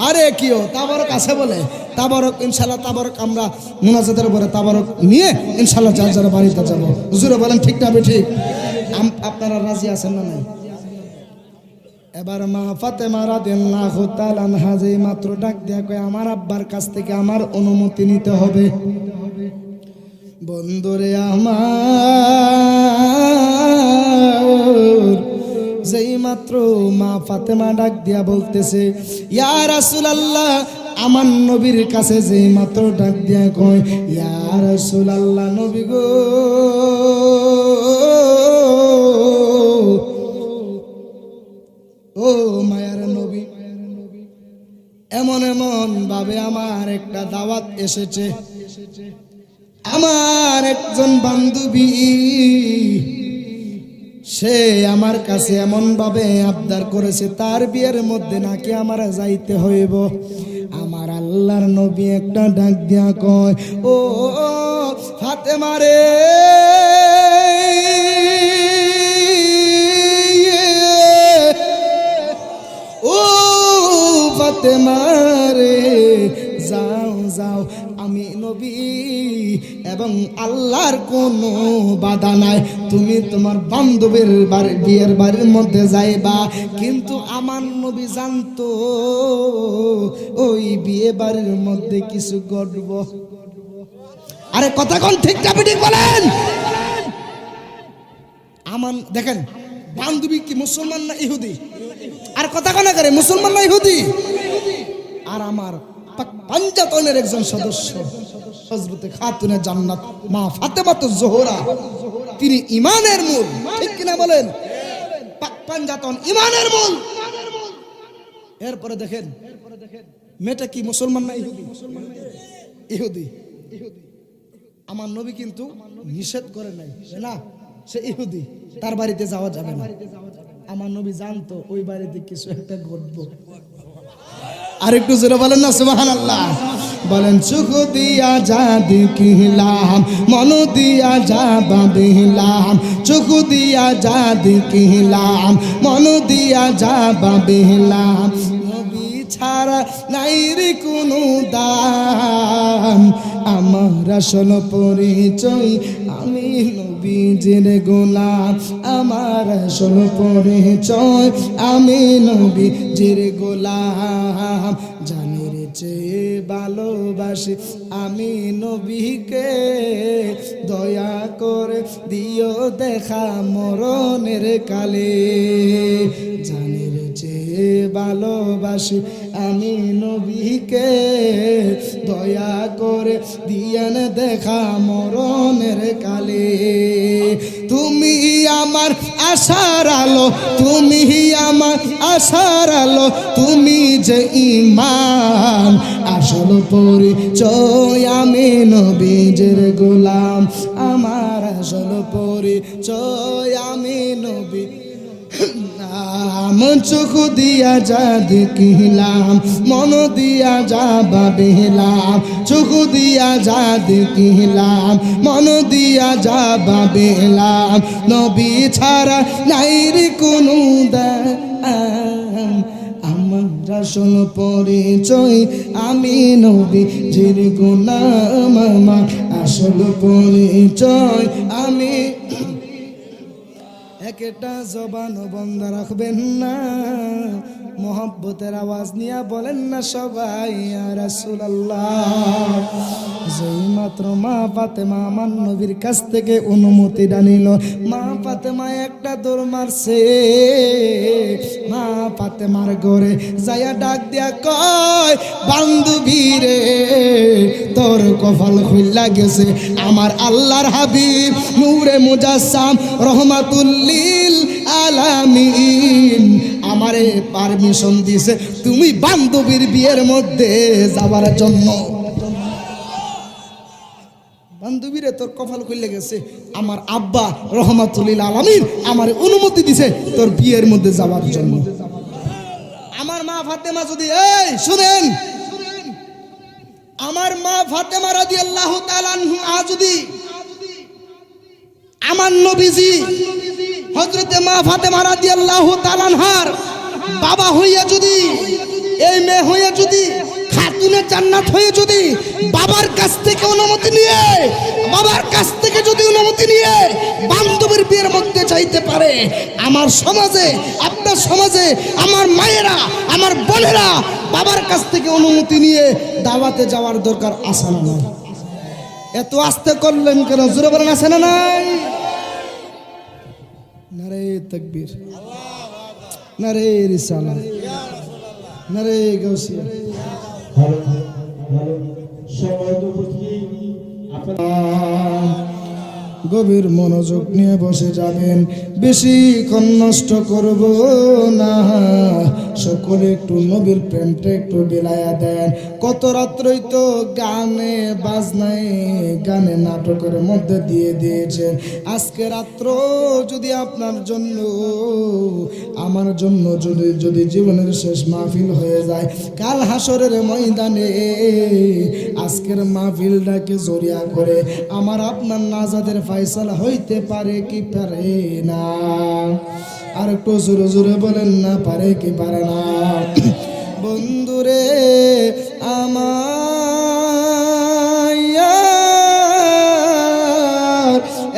আরে কিও তাবারক আছে বলে তাবারক, ইনশাআল্লাহ তাবারক আমরা মোনাজাতের পরে তাবারক নিয়ে ইনশাআল্লাহ যার যার বাড়িতে যাব। জোরে বলেন ঠিক না ঠিক? আপনারা রাজি আছেন না নাই? এবার মা ফাতেমা রাদিয়াল্লাহু তাআলা আনহা যে মাত্র ডাক দেয়া কয়, আমার আব্বার কাছ থেকে আমার অনুমতি নিতে হবে। বন্ধুরে আমার, যেই মাত্র মা ফাতেমা ডাক দিয়া বলতেছে, ইয়া রাসূলুল্লাহ, আমার নবীর কাছে যেই মাত্র ডাক দিয়া কয়, ইয়া রাসূলুল্লাহ, নবী গো, ও মায়ার নবী, এমন এমন ভাবে আমার একটা দাওয়াত এসেছে। আমার একজন বান্ধবী, সে আমার কাছে এমন ভাবে আবদার করেছে, তার বিয়ের মধ্যে নাকি আমার যাইতে হইব। আমার আল্লাহর নবী একটা ডাক দিয়া কয়, ও ফাতেমা রে, ও ফাতেমা রে যাও যাও, আমি নবী এবং আল্লাহর কোনো বাধা নাই, তুমি তোমার বান্ধবীর বাড়ি বিয়ের বাড়ির মধ্যে যাইবা। কিন্তু আমার নবী জানতো ওই বিয়ে বাড়ির মধ্যে কিছু ঘটব। আরে কথা কোন ঠিক না ঠিক বলেন? আমার দেখেন, বান্ধবী কি মুসলমান না ইহুদি? আর কথা কোন করে মুসলমান না ইহুদি? আর আমার পাঞ্জাতনের একজন সদস্য হযরতে খাতুনে জান্নাত মা ফাতেমাতুজ জোহরা, তিনি ঈমানের মূল, ঠিক কিনা বলেন? পাঞ্জাতন ঈমানের মূল। এরপরে দেখেন মেয়েটা কি মুসলমান না ইহুদি? ইহুদি। আমার নবী কিন্তু নিষেধ করে নাই না, সে ইহুদি, তার বাড়িতে যাওয়া যাবে না। আমার নবী জানতো ওই বাড়িতে কিছু একটা ঘটবো। আর একটু জোরে বলেন না সুবহানাল্লাহ। বলেন চোখ দিয়া যা দেখিলাম, মন দিয়া যা ভাবিলাম, চোখ দিয়া যা দেখিলাম, মন দিয়া যা ভাবিলাম, নবী ছাড়া নাই রে কোনো দাম, আমার আসল পরিচয় আমি নবীজির গোলাম, আমার আসল পরিচয় আমি নবীজির গোলাম, জানের চেয়ে ভালোবাসি আমি নবীকে, দয়া করে দিও দেখা মরণের কালে, জানের চেয়ে ভালোবাসি আমি নবীকে, দয়া করে দিয়েন দেখা মরণের কালে, তুমি আমার আশার আলো, তুমি আমার আশার আলো, তুমি যে ঈমান, আসল পরিচয় আমি নবীজির গোলাম, আমার আসল পরিচয় আমি নবী। চোখ দিয়া যা দেখিলাম, মন দিয়া যা ভাবিলাম, চোখ দিয়া যা দেখিলাম, মন দিয়া যা ভাবিলাম, নবী ছাড়া নাই রে কোনো দাম, আমার আসল পরিচয় আমি নবীজির গোলাম, আমার আসল পরিচয় আমি। একটা জবান বন্ধ রাখবেন না, মোহাব্বতের আওয়াজ নিয়ে বলেন না সবাই ইয়া রাসূলুল্লাহ। যেই মাত্র মা ফাতেমা আমার নবীর কাছ থেকে অনুমতিটা নিল, মা ফাতেমা একটা দৌড় মারছে, মা ফাতেমার ঘরে যাইয়া ডাক দিয়া কয়, বান্ধবী রে তোর কপাল খুইলা গেছে, আমার আল্লাহর হাবিব নূরে মুজাসসাম রহমাতুল লিল আলামিন আমারে পারমিশন দিয়েছে তুমি বান্ধবীর বিয়ের মধ্যে যাবার জন্য। বান্ধবীরে তোর কপাল খুলে গেছে, আমার আব্বা রহমাতুল লিল আলামিন আমারে অনুমতি দিছে তোর বিয়ের মধ্যে যাওয়ার জন্য। আমার মা ফাতেমা যদি, এই শুনেন, আমার মা ফাতেমা রাদিয়াল্লাহু তাআলা আনহা যদি আমার নবীজি হযরতে মা ফাতেমা রাদিয়াল্লাহু তাআলা আনহার বাবা হইয়া যদি, এই মেয়ে হইয়া যদি, খাতুনে জান্নাত হয়ে যদি বাবার কাছ থেকে অনুমতি নিয়ে, বাবার কাছ থেকে যদি অনুমতি নিয়ে বান্ধবীর বিয়ের মধ্যে যাইতে পারে, আমার সমাজে, আপনার সমাজে আমার মায়েরা, আমার বোনেরা বাবার কাছ থেকে অনুমতি নিয়ে দাওয়াতে যাওয়ার দরকার আছে না নাই? এত আস্তে করলেন কেন? জোরে বলেন আছে না নাই? নারে তাকবীর, নারে রিসালাত, নারে গাউসিয়া। গভীর মনোযোগ নিয়ে বসে যাবেন, বেশিক্ষণ নষ্ট করব না, সকলে একটু নবীর প্রেমটা একটু বিলাইয়া দেন। কত রাত্রই তো গানে বাজনায়, গানে নাটকের মধ্যে দিয়ে দিয়েছেন, আজকে রাত্র যদি আপনার জন্য, আমার জন্য যদি যদি জীবনের শেষ মাহফিল হয়ে যায়, কাল হাসরের ময়দানে আজকের মাহফিলটাকে জড়িয়া করে আমার আপনার নাজাদের ফায়সালা হইতে পারে কি পারে না? আর একটু জোরে জোরে বলেন না, পারে কি পারে না? বন্ধুরে আমার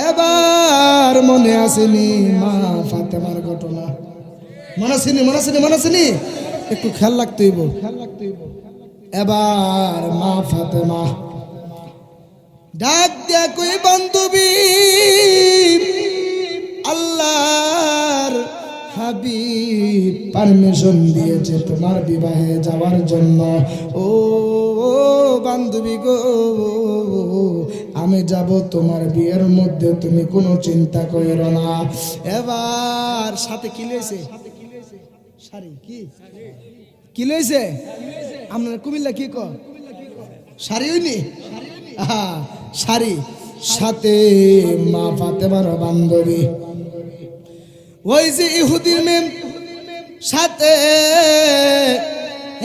এবার মনে আসেনি মা ফাতেমার ঘটনা? মনে আসেনি? একটু খেয়াল রাখতে হইব। এবার মা ফাতেমা ডাক দিয়া কই, বান্ধবী আল্লাহর হাবিব পারমিশন দিয়েছে তোমার বিবাহে যাওয়ার জন্য। ও বান্ধবী গো, আমি যাব তোমার বিয়ের মধ্যে, তুমি কোনো চিন্তা করো না। এবার সাথে কি লইছে? শাড়ি। কি লইছে? আপনার কুমিল্লা কি কো? শাড়ি হইনি? শাড়ি সাথে মা ফাতেমার বান্ধবী ওই যে ইহুদির মেম সাথে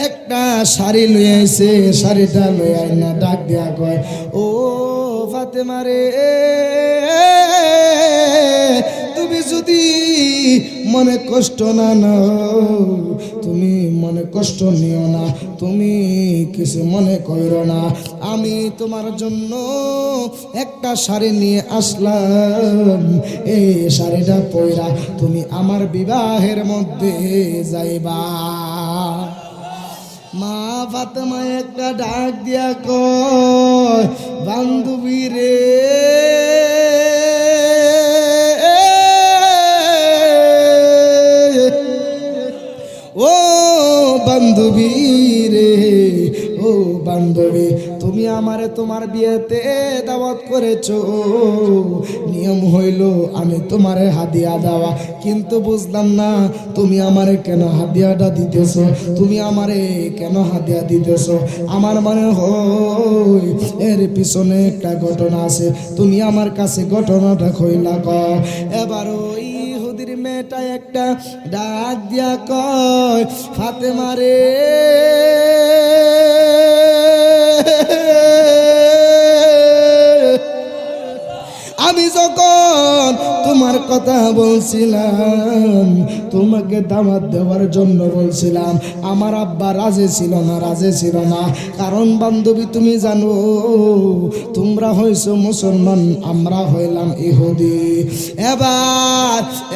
একটা শাড়ি লইয়া আইছে। শাড়িটা লইয়া না ডাক দিয়া কয়, ও ফাতেমা রে, তুমি যদি মনে কষ্ট না নাও, তুমি মনে কষ্ট নিও না, তুমি কিছু মনে করো না, আমি তোমার জন্য একটা শাড়ি নিয়ে আসলাম। এই শাড়িটা পইরা তুমি আমার বিবাহের মধ্যে যাইবা। মা ফাতেমা একটা ডাক দিয়া কয়, বান্ধবী রে, ও বান্ধবী রে, ও বান্ধবী, তুমি আমারে তোমার বিয়েতে দাওয়াত করেছো, নিয়ম হইল আমি তোমারে হাদিয়া দেওয়া, কিন্তু বুঝলাম না তুমি আমারে কেন হাদিয়াটা দিতেছো, তুমি আমারে কেন হাদিয়া দিতেছো। আমার মনে হয় এর পিছনে একটা ঘটনা আছে, তুমি আমার কাছে ঘটনাটা কইলা কও। এবার ওই ইহুদির মেয়েটা একটা ডাক দিয়া কয়, ফাতেমা রে, আমি যখন তোমার কথা বলছিলাম, তোমাকে দাওয়াত দেওয়ার জন্য বলছিলাম, আমার আব্বা রাজি ছিল না, কারণ বান্ধবী তুমি জানো তোমরা হইছো মুসলমান, আমরা হইলাম ইহুদি।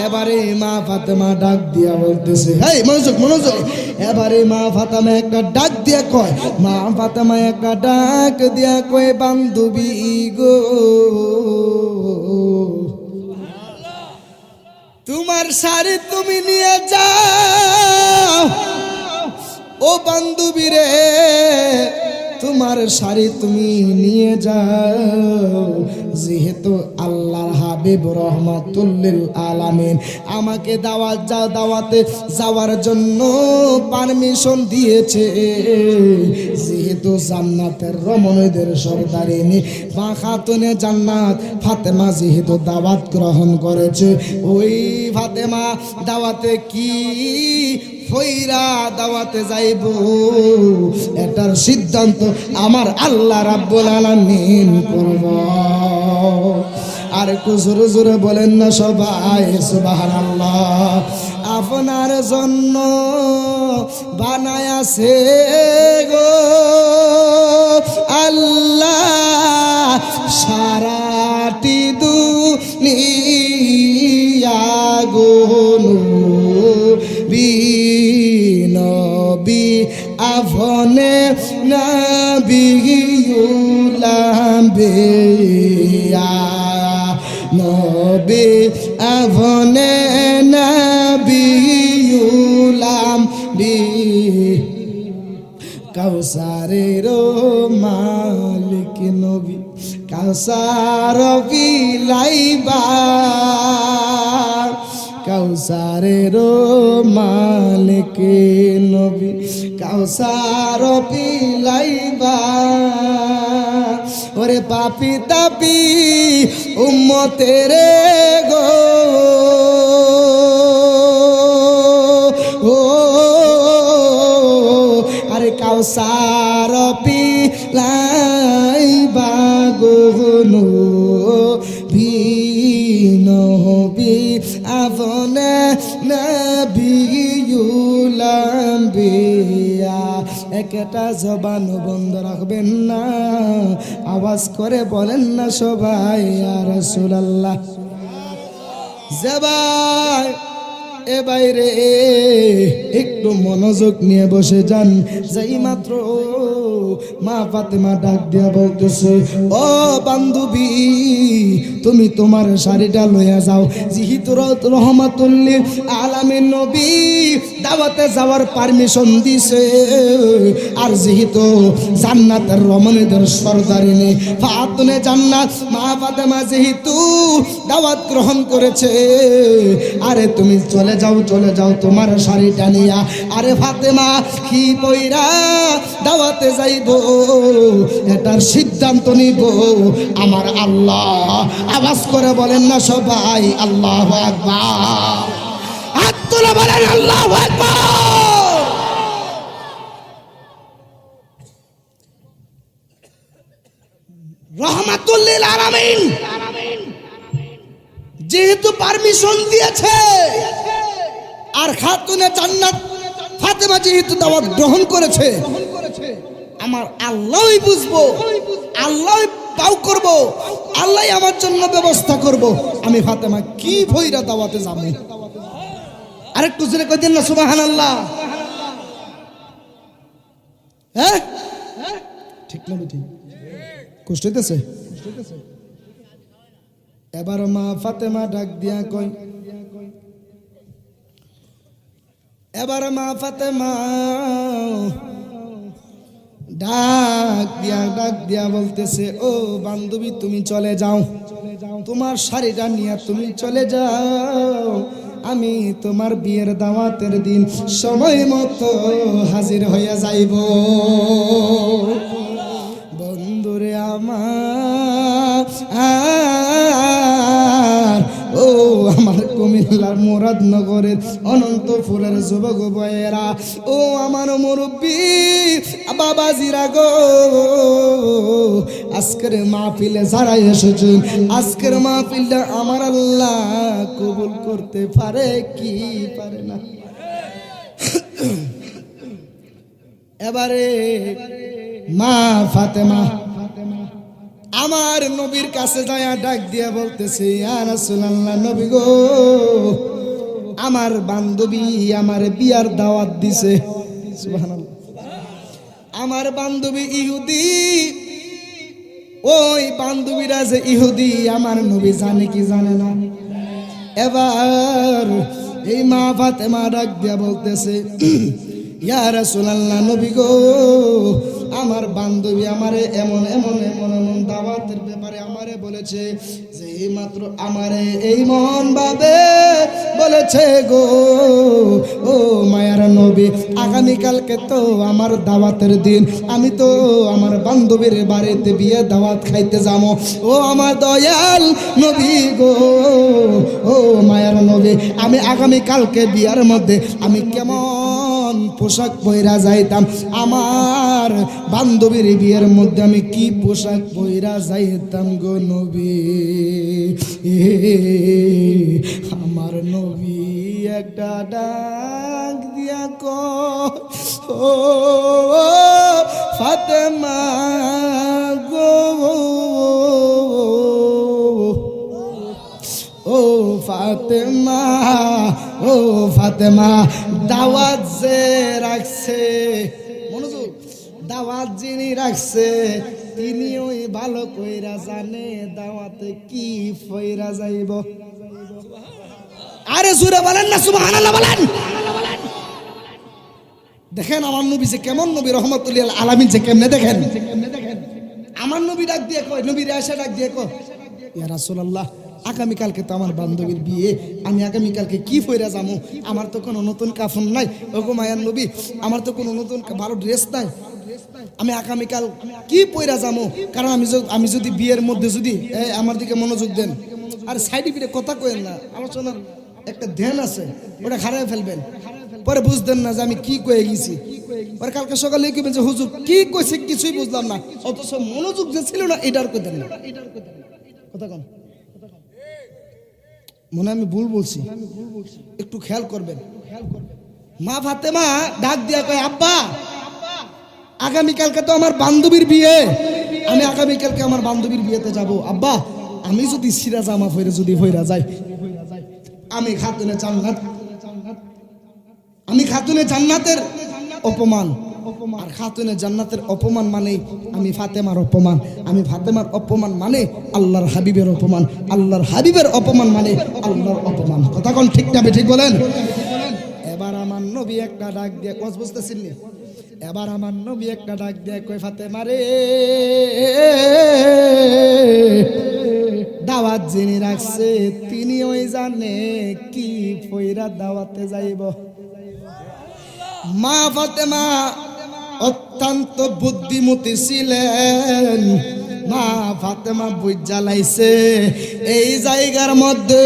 এবারে মা ফাতেমা ডাক দিয়া বলতেছে, এই মনোযোগ। এবারে মা ফাতেমা একটা ডাক দিয়া কয়, বান্ধবী গো, তোমার শাড়ি তুমি নিয়ে যাও। ও বান্ধবী রে, তোমার শাড়ি তুমি নিয়ে যাও, যেহেতু আল্লাহর হাবিব রহমাতুল লিল আলামিন আমাকে দাওয়াতে যাওয়ার জন্য পারমিশন দিয়েছে, যেহেতু জান্নাতের রমণীদের সর্দারিনী মা খাতুনে জান্নাত ফাতেমা যেহেতু দাওয়াত গ্রহণ করেছে, ওই ফাতেমা দাওয়াতে কি ফইরা দাওয়াতে যাইব, এটার সিদ্ধান্ত আমার আল্লাহ রাব্বুল আলামিন করব। আর একটু জোরে জোরে বলেন না সবাই সুবহানাল্লাহ। আপনার জন্য বানায়াছে গো আল্লাহ সারাটি দুনিয়া গো, নবী আভনে নবিউলাম বিয়া, নবী আভনে নবিউলাম বি, কাউসারের মালিক নবী, কাউসার বিলাইবা, কাউসারের মালিক নবী, কাউসার বিলাইবা। ওরে পাপি তাপি উম্মতের গো, ও আরে কাউসার বিলাইবা গো, নবী আপনে নবিউলাম বিয়া। একটা জবান বন্ধ রাখবেন না, আওয়াজ করে বলেন না সবাই ইয়া রাসূলুল্লাহ। জবাই এ বাইরে একটু মনোযোগ নিয়ে বসে যান। যেই মাত্র মা ফাতেমা ডাক দিয়া বলতেছে, ও বান্ধবী তুমি তোমার শাড়িটা লইয়া যাও, যেহেতু রহমাতুল্লিল আলামিন নবী দাওয়াতে যাওয়ার পারমিশন দিছে, আর যেহেতু জান্নাতের রমণীদের সরদারিনী ফাতুনে জান্নাত মা ফাতেমা যেহেতু দাওয়াত গ্রহণ করেছে, আরে তুমি চলে যাও তোমার শাড়িটা নিয়া। আরে ফাতেমা কি পয়রা দাওয়াতে যাইব এটার সিদ্ধান্ত নিব আমার আল্লাহ। আওয়াজ করে বলেন না সবাই আল্লাহু আকবার। হাত তুলে বলেন আল্লাহু আকবার। রহমাতুল লিল আলামিন যেহেতু পারমিশন দিয়েছে, আর খাতুনে জান্নাত ফাতেমা যেহেতু দাওয়াত গ্রহণ করেছে, আমার আল্লাহই বুঝবো, আল্লাহই পাও করব, আল্লাহই আমার জন্য ব্যবস্থা করব। আমি ফাতেমা কি ভইরা দাওয়াতে যাব। আরেকটু জোরে কই দেন না সুবহানাল্লাহ। হ্যাঁ ঠিক না বেটি? কষ্ট হইতেছে? এবার মা ফাতেমা ডাক দিয়া কই, এবার মা ফাতেমা ডাক দিয়া বলতেছে, ও বান্ধবী তুমি চলে যাও, তোমার শাড়িটা নিয়ে তুমি চলে যাও, আমি তোমার বিয়ের দাওয়াতের দিন সময় মতো হাজির হয়ে যাইব। বন্ধুরে আমার ও আমার কুমিল্লার মুরাদনগরের অনন্তপুরের যুবক বয়েরা, ও আমার মুরব্বী বাবাজিরা গো, আজকের মাহফিলে যারা এসেছেন, আজকের মাহফিলটা আমার আল্লাহ কবুল করতে পারে কি পারে না। এবারে মা ফাতেমা আমার নবীর কাছে যায় ডাক দিয়া বলতেছে, ইয়া রাসূলুল্লাহ নবী গো, আমার বান্ধবী আমার বিয়ার দাওয়াত দিছে। সুবহানাল্লাহ। আমার বান্ধবী ইহুদি, ওই বান্ধবীরা যে ইহুদি আমার নবী জানে কি জানে না। এবার এই মা ফাতেমা ডাক দিয়া বলতেছে, ইয়া রাসূলুল্লাহ নবী গো, আমার বান্ধবী আমারে এমন এমন এমন এমন দাওয়াতের ব্যাপারে আমারে বলেছে, যে মাত্র আমারে এই মন ভাবে বলেছে গো, ও মায়ার নবী আগামীকালকে তো আমার দাওয়াতের দিন, আমি তো আমার বান্ধবীর বাড়িতে বিয়ে দাওয়াত খাইতে যাবো। ও আমার দয়াল নবী গো, ও মায়ার নবী আমি আগামীকালকে বিয়ার মধ্যে আমি কেমন পোশাক পয়রা যাইতাম, আমার বান্ধবীর বিয়ের মধ্যে আমি কি পোশাক পয়রা যাইতাম গো নবী। আমার নবী একটা ডাক দিয়া কয়, ও ফাতেমা গো, ও ফাতেমা, ও ফাতেমা দাওয়াত যে রাখছে, মনোযোগ, দাওয়াত যিনি রাখছে তিনি ওই ভালো কইরা জানে দাওয়াতে কি ফইরা যাইব। আরে জোরে বলেন না সুবহানাল্লাহ বলেন। দেখেন আমার নবী যে কেমন নবী, রহমাতুল্লিল আলামিন যে কেমনে, দেখেন আমার নবী ডাক দিয়ে কয়, নবীর আয়েশা ডাক দিয়ে কয়, ইয়া রাসূলুল্লাহ আগামীকালকে তো আমার বান্ধবীর বিয়ে, আমি আগামীকালকে কি পইরা যাবো, আমার তো কোনো নতুন কাফন নাই, ওগো মায়ার নবী আমার তো কোনো নতুন ভালো ড্রেস নাই, আমি আগামীকাল কি পইরা যাবো। কারণ আমি যদি বিয়ের মধ্যে যদি আমার দিকে মনোযোগ দেন, আর সাইডে ফিরে কথা কইেন না, আলোচনার একটা ধ্যান আছে, ওটা হারিয়ে ফেলবেন, পরে বুঝতেন না যে আমি কি কয়ে গেছি। পরে কালকে সকালে কি বলছে, হুজুর কি কইছে কিছুই বুঝলাম না, অথচ মনোযোগ যে ছিল না এটার কইতেন না। কথা কম মনে আমি ভুল বলছি, একটু খেয়াল করবেন। মা ফাতেমা ডাক দিয়া কয়, আব্বা আগামীকালকে তো আমার বান্ধবীর বিয়ে, আমি আগামীকালকে আমার বান্ধবীর বিয়েতে যাব। আব্বা আমি যদি সিরা জামা পরে যদি হইরা যাই, আমি খাতুনে জান্নাতের অপমান, আর খাতুনে জান্নাতের অপমান মানে আমি ফাতেমার অপমান, আমি ফাতেমার অপমান মানে আল্লাহর হাবিবের অপমান, আল্লাহর হাবিবের অপমান মানে আল্লাহর অপমান। কথা কোন ঠিক না ঠিক বলেন? এবার আমার নবী একটা ডাক দিয়ে কস বুঝতেছেন নি, এবার আমার নবী একটা ডাক দিয়ে কই ফাতেমা রে, দাওয়াত যিনি রাখছে তিনি ওই জানে কি পয়রা দাওয়াতে যাইব। মা ফাতেমা অত্যন্ত বুদ্ধিমতী ছিলেন। মা ফাতেমা বুঝা লাইছে এই জায়গার মধ্যে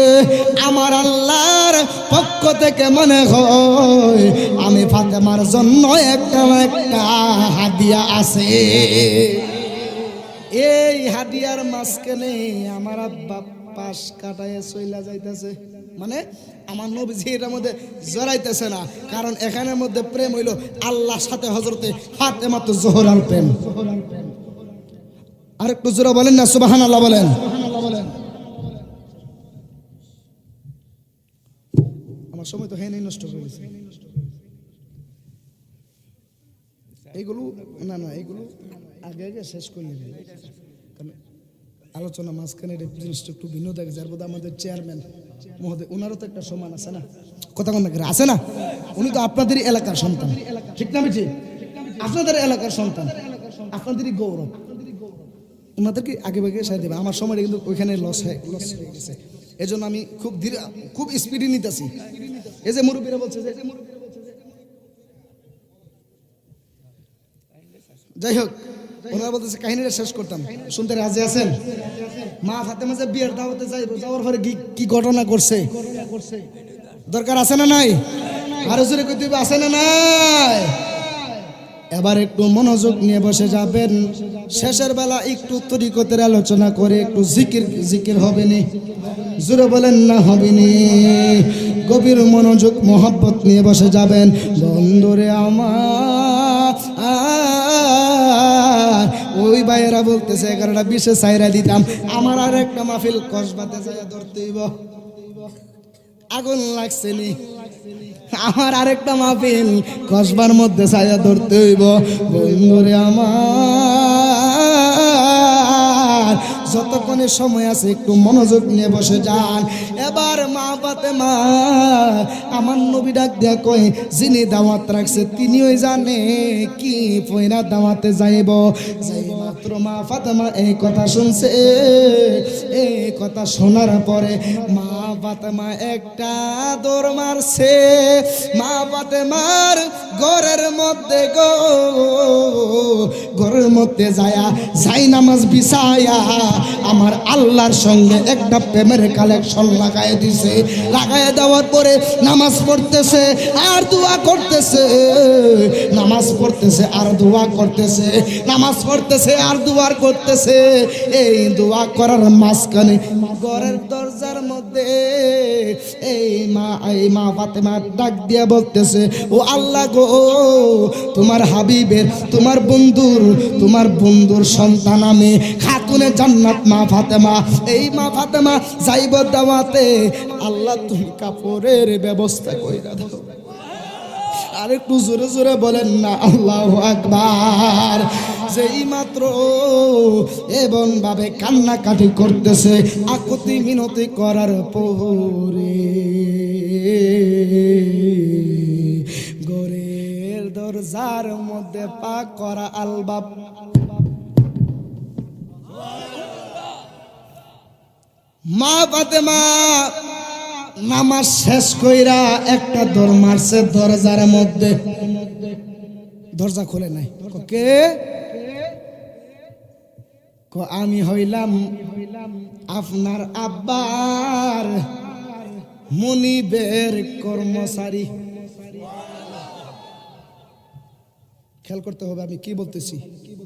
আমার আল্লাহর পক্ষ থেকে মনে হয় আমি ফাতেমার জন্য একটা হাদিয়া আছে। এই হাদিয়ার মাঝখানে আমার আব্বা পাশ কাটায় চইলা যাইতেছে, মানে আমার নবীজি এটার মধ্যে জড়াইতেছে না, কারণ এখানের মধ্যে প্রেম হইল আল্লাহর সাথে হযরতে ফাতেমা তো জোহরার প্রেম। আর একটু জোরে বলেন না সুবহানাল্লাহ বলেন। আমার সময় তো হেই নষ্ট হয়ে গেছে। এইগুলো না এইগুলো আগে আগে শেষ করে নেবেন, কারণ আলোচনা মাঝখানে জিনিসটা একটু ভিন্ন থাকে। যার মধ্যে আমাদের চেয়ারম্যান মহোদয় ওনারও তো একটা সম্মান আছে না, কথা কোন আছে না? উনি তো আপনাদেরই এলাকার সন্তান, ঠিক না বেঠি? আপনাদের এলাকার সন্তান, আপনাদেরই গৌরব, ওনাদেরকে আগে ভাগে সাই দেবে। আমার সময় কিন্তু ওইখানে লস হয়ে গেছে, এজন্য আমি খুব স্পিডে নিতেছি। এই যে মুরব্বীরা বলছে যে, যাই হোক ওনারা বলতেছে কাহিনীটা শেষ করতাম, শুনতে রাজি আছেন? মা ফাতেমা যে বিয়ের দাওয়াতে যাওয়ার পরে কি ঘটনা করছে, দরকার আছে না নাই? আরো জোরে কইতে হবে, আছে না নাই? এবার একটু মনোযোগ নিয়ে বসে যাবেন। শেষের বেলা একটু তরিকতের আলোচনা করে একটু জিকির হবে নি, জোরে বলেন না হবে নি? গভীর মনোযোগ মোহাব্বত নিয়ে বসে যাবেন। বন্ধুরে আমার ওই ভাইয়েরা বলতেছে 11টা 20 চাইরা দিতাম, আমার আর একটা মাহফিল কসবাতে যাইয়া ধরতে হইব। আগুন লাগছে নি, আমার আরেকটা মাহফিল কসবার মধ্যে ছায়া ধরতে হইব। বন্ধুরে আমার যতক্ষণে সময় আছে একটু মনোযোগ নিয়ে বসে যান। এবার মা ফাতেমা আমার নবী ডাক দিয়া কয়, যিনি দাওয়াত রাখছে তিনি ওই জানে কি পয়রা দাওয়াতে যাইব। যাই মাত্র মা ফাতেমা এই কথা শুনছে, এই কথা শোনার পরে মা ফাতেমা একটা দৌড় মারছে। মা ফাতেমার ঘরের মধ্যে যাই নামাজ বিছায়া আমার আল্লাহর সঙ্গে একটা প্রেমের কালেকশন লাগাই দিছে। লাগাই দেওয়ার পরে নামাজ পড়তেছে আর দোয়া করতেছে, নামাজ পড়তেছে আর দোয়া করতেছে, নামাজ পড়তেছে আর দোয়া করতেছে। এই দোয়া করার মাঝখানে ঘরের দরজার মধ্যে এই মা ফাতেমা ডাক দিয়া বলতেছে, ও আল্লাহ গো, তোমার হাবিবের তোমার বন্ধুর সন্তান আমি খাতুনে জান্নাত মা ফাতেমা। এই মা ফাতেমা যাইব দাওয়াতে, আল্লাহ তুমি কাপড়ের ব্যবস্থা কইরা দাও। আর একটু জোরে জোরে বলেন না আল্লাহু আকবার। যেই মাত্র এবং ভাবে কান্নাকাটি করতেছে, আকুতি মিনতি করার পরে ঘরের দরজার মধ্যে পাক করা আলবাব মা ফাতেমা নামাজ শেষ কইরা একটা দৌড় মারছে দরজার মধ্যে, দরজা খুলে নাই। কে? আমি হইলাম আপনার আব্বার মনিবের কর্মচারী। খেয়াল করতে হবে আমি কি বলতেছি,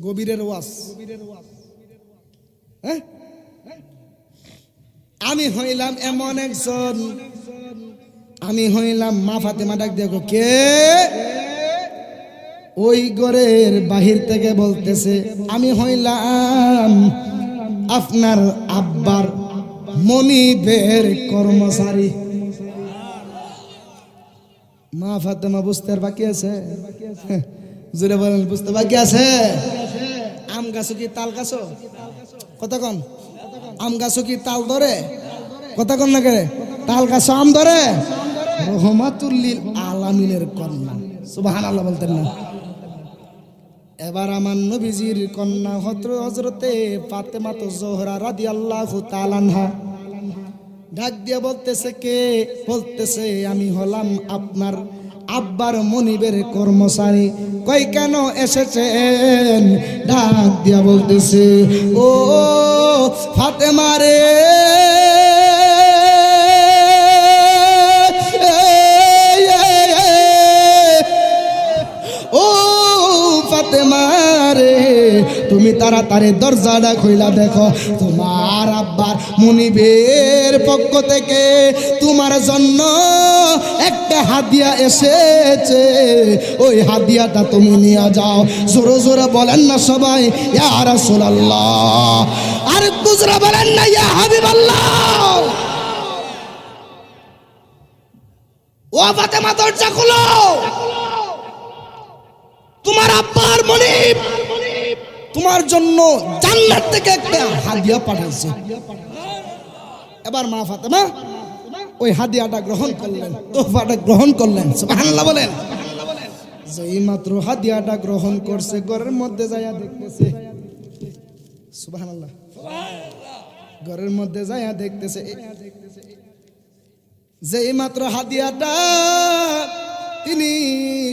গভীরের ওয়াজ। হ্যাঁ, আমি হইলাম এমন একজন, আমি হইলাম মা ফাতেমা ডাক দেখো কে? ওই ঘরের বাহির থেকে বলতেছে, আমি হইলাম আপনার আব্বার মনিবের কর্মচারী। মা ফাতেমা বুঝতে আর বাকি আছে? জোরে বলেন, বুঝতে বাকি আছে? আম গাছও কি তাল গাছও? কতক্ষণ? আম গাছও কি তাল ধরে? কতক্ষণ না করে তাল গাছও আম ধরে? রহমাতুল্লিল আলামিনের কন্যা, সুবহানাল্লাহ বলতেন না? এবার আমার নবীজির কন্যা হযরতে ফাতেমা জোহরা রাদিয়াল্লাহু তাআলা আনহা ডাক দিয়ে বলতেছে, কে? বলতেছে, আমি হলাম আপনার আব্বার মনিবের কর্মচারী। কই কেন এসেছেন? ডাক দিয়া বলতেছে, ও ফাতেমা রে, ও ফাতেমা রে, তুমি তাড়াতাড়ি দরজাটা খুইলা দেখো, তোমার আব্বার মনিবের পক্ষ থেকে তোমার জন্য একটা হাদিয়া এসেছে, ওই হাদিয়াটা তুমি নিয়ে যাও। জোরে জোরে বলেন না সবাই, ইয়া রাসূলুল্লাহ। আর দুজরা বলেন না, ইয়া হাবিবাল্লাহ। ও ফাতেমা, দরজা খুলো, তোমার আব্বার মনিব তোমার জন্য জান্নাত থেকে একটা হাদিয়া পাঠাইছে। এবার মা ফাতেমা ওই হাদিয়াটা গ্রহণ করলেন, তোহফাটা গ্রহণ করলেন। সুবহানাল্লাহ বলেন। যেই মাত্র হাদিয়াটা গ্রহণ করছে, ঘরের মধ্যে যাইয়া দেখতেছে, সুবহানাল্লাহ, ঘরের মধ্যে যাইয়া দেখতেছে, যেই মাত্র হাদিয়াটা তিনি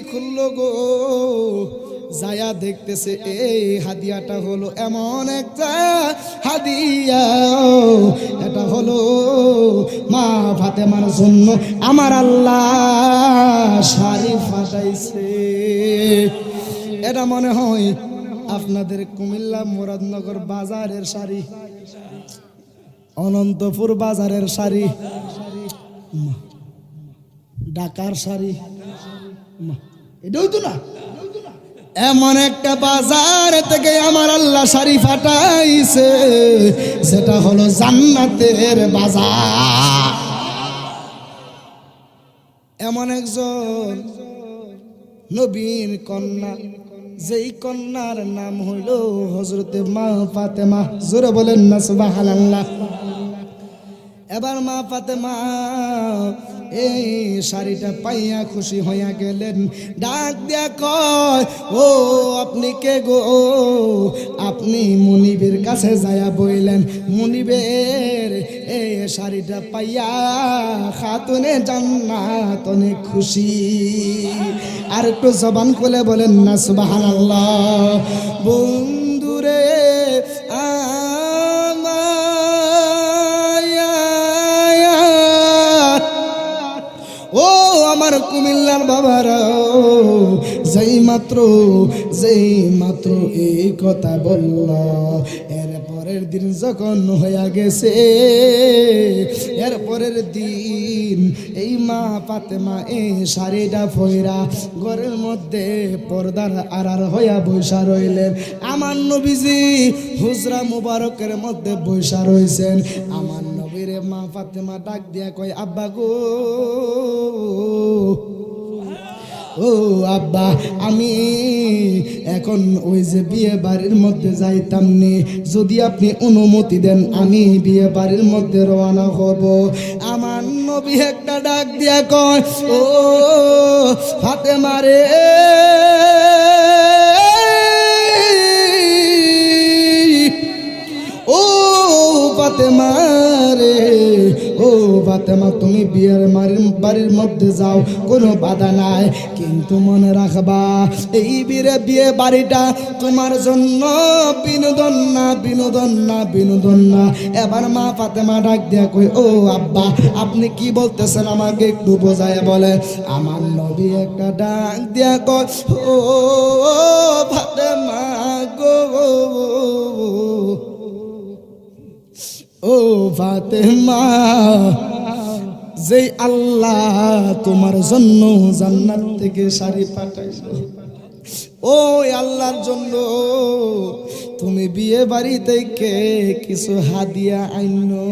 খুললো গো, যায়া দেখতেছে এই হাদিয়াটা হলো এমন একটা হাদিয়া, এটা হলো মা ফাতেমার জন্য আমার আল্লাহ শাড়ি পাঠাইছে। এটা মনে হয় আপনাদের কুমিল্লা মুরাদনগর বাজারের শাড়ি, অনন্তপুর বাজারের শাড়ি, ঢাকার শাড়ি, এটাও তো না, এমন একটা বাজার থেকে আমার আল্লাহ শাড়ি পাঠাইছে, সেটা হলো জান্নাতের বাজার। এমন একজন নবীর কন্যা, যেই কন্যার নাম হইল হযরতে মা ফাতেমা। জোরে বলেন না সুবহানাল্লাহ। এবার মা ফাতেমা এই শাড়িটা পাইয়া খুশি হইয়া গেলেন, ডাক দিয়া কয়, ও আপনি কে গো? আপনি মুনিবের কাছে যায়া বইলেন, মুনিবের এই শাড়িটা পাইয়া খাতুনে জান্নাত অনেক খুশি। আর একটু জবান খুলে বলেন না সুবহানাল্লাহ। বন্ধুরে ও আমার কুমিল্লার বাবারা, যেই মাত্র এই কথা বলল, এর পরের দিন যখন হইয়া গেছে, এর পরের দিন এই মা ফাতেমা এই শাড়িটা পইরা ঘরের মধ্যে পর্দার আড়ার হইয়া বৈশা রইলেন। আমার নবীজি হুজরা মুবারকের মধ্যে বৈশা রইছেন। আমার নবীরে মা ফাতেমা ডাক দিয়া কয়, আব্বা গো, ও আব্বা, আমি এখন ওই যে বিয়ে বাড়ির মধ্যে যাইতাম নি, যদি আপনি অনুমতি দেন আমি বিয়ে বাড়ির মধ্যে রওনা হব। আমার নবী একটা ডাক দিয়া কয়, ও ফাতেমা রে, ও ফাতেমা রে, ও ফাতেমা, তুমি বিয়ের বাড়ির মধ্যে যাও, কোনো বাধা নাই, কিন্তু মনে রাখবা এই বিয়ে বাড়িটা তোমার জন্য বিনোদন না, বিনোদন না, বিনোদন না। এবার মা ফাতেমা ডাক দিয়া কই, ও আব্বা, আপনি কি বলতেছেন আমাকে একটু বোঝায় বলে। আমার নবী একটা ডাক দিয়া কয়, ও ফাতেমা গো, ও ফাতেমা, যেই আল্লাহ তোমার জন্য জান্নাত থেকে শাড়ি পাঠাইলো, ওই আল্লাহর জন্য তুমি বিয়ে বাড়ি থেকে কিছু হাদিয়া আইনো।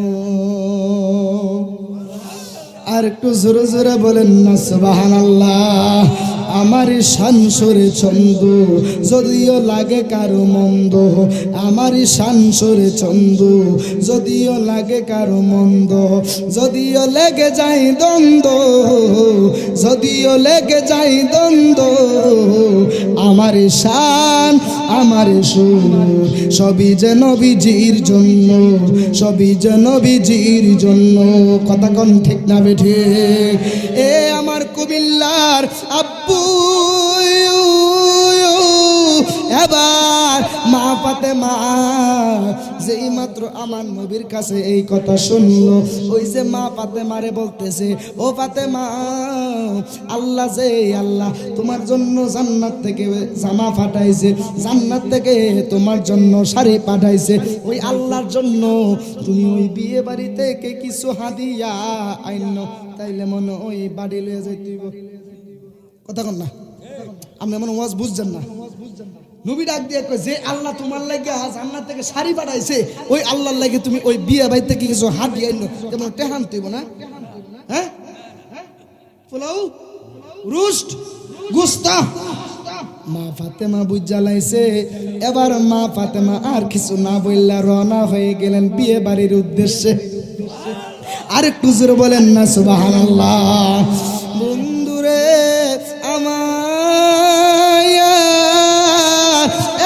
আর একটু জোরে জোরে বলেন না সুবহানাল্লাহ। আমার শানসরে ছন্দ যদিও লাগে কারো মন্দ, আমার শানসরে ছন্দ যদিও লাগে কারো মন্দ, যদিও লেগে যায় দ্বন্দ্ব, যদিও লেগে যায় দ্বন্দ্ব, আমার শান আমার সুর সবই যে নবীজির জন্য, সবই যে নবীজির জন্য। কথা কোন ঠিক না বেঠে? এ আমার কুমিল্লার আব্বু এবার মা ফাতেমা যেই মাত্র আমার নবীর কাছে এই কথা শুনলো, ওই যে মা ফাতেমারে বলতেছে, ও ফাতেমা, আল্লাহ যে আল্লাহ তোমার জন্য জান্নাত থেকে জামা পাঠাইছে, জান্নাত থেকে তোমার জন্য শাড়ি পাঠাইছে, ওই আল্লাহর জন্য তুমি ওই বিয়ে বাড়ি থেকে কিছু হাদিয়া আইনো, তাইলে মনে ওই বাড়ি লয়ে যাইতেইব। কথা কন না, আপনি মনে ওয়াজ বুঝছেন না। নবী ডাক দিয়ে কয়, যে আল্লাহ তোমার লাগে জান্নাত থেকে শাড়ি পাঠাইছে, ওই আল্লাহর লাগে তুমি ওই বিয়ে বাড়ি থেকে কিছু হাদিয়া আইনো, যেমন টেহান তুইব না, হ্যাঁ, পোলাও রুস্ট গুস্তা। মা ফাতেমা বুঝা লাইছে। এবার মা ফাতেমা আর কিছু না বললা রওনা হয়ে গেলেন বিয়ে বাড়ির উদ্দেশ্যে। আর একটু জোরে বলেন না সুবহানাল্লাহ। বন্ধুরে আমার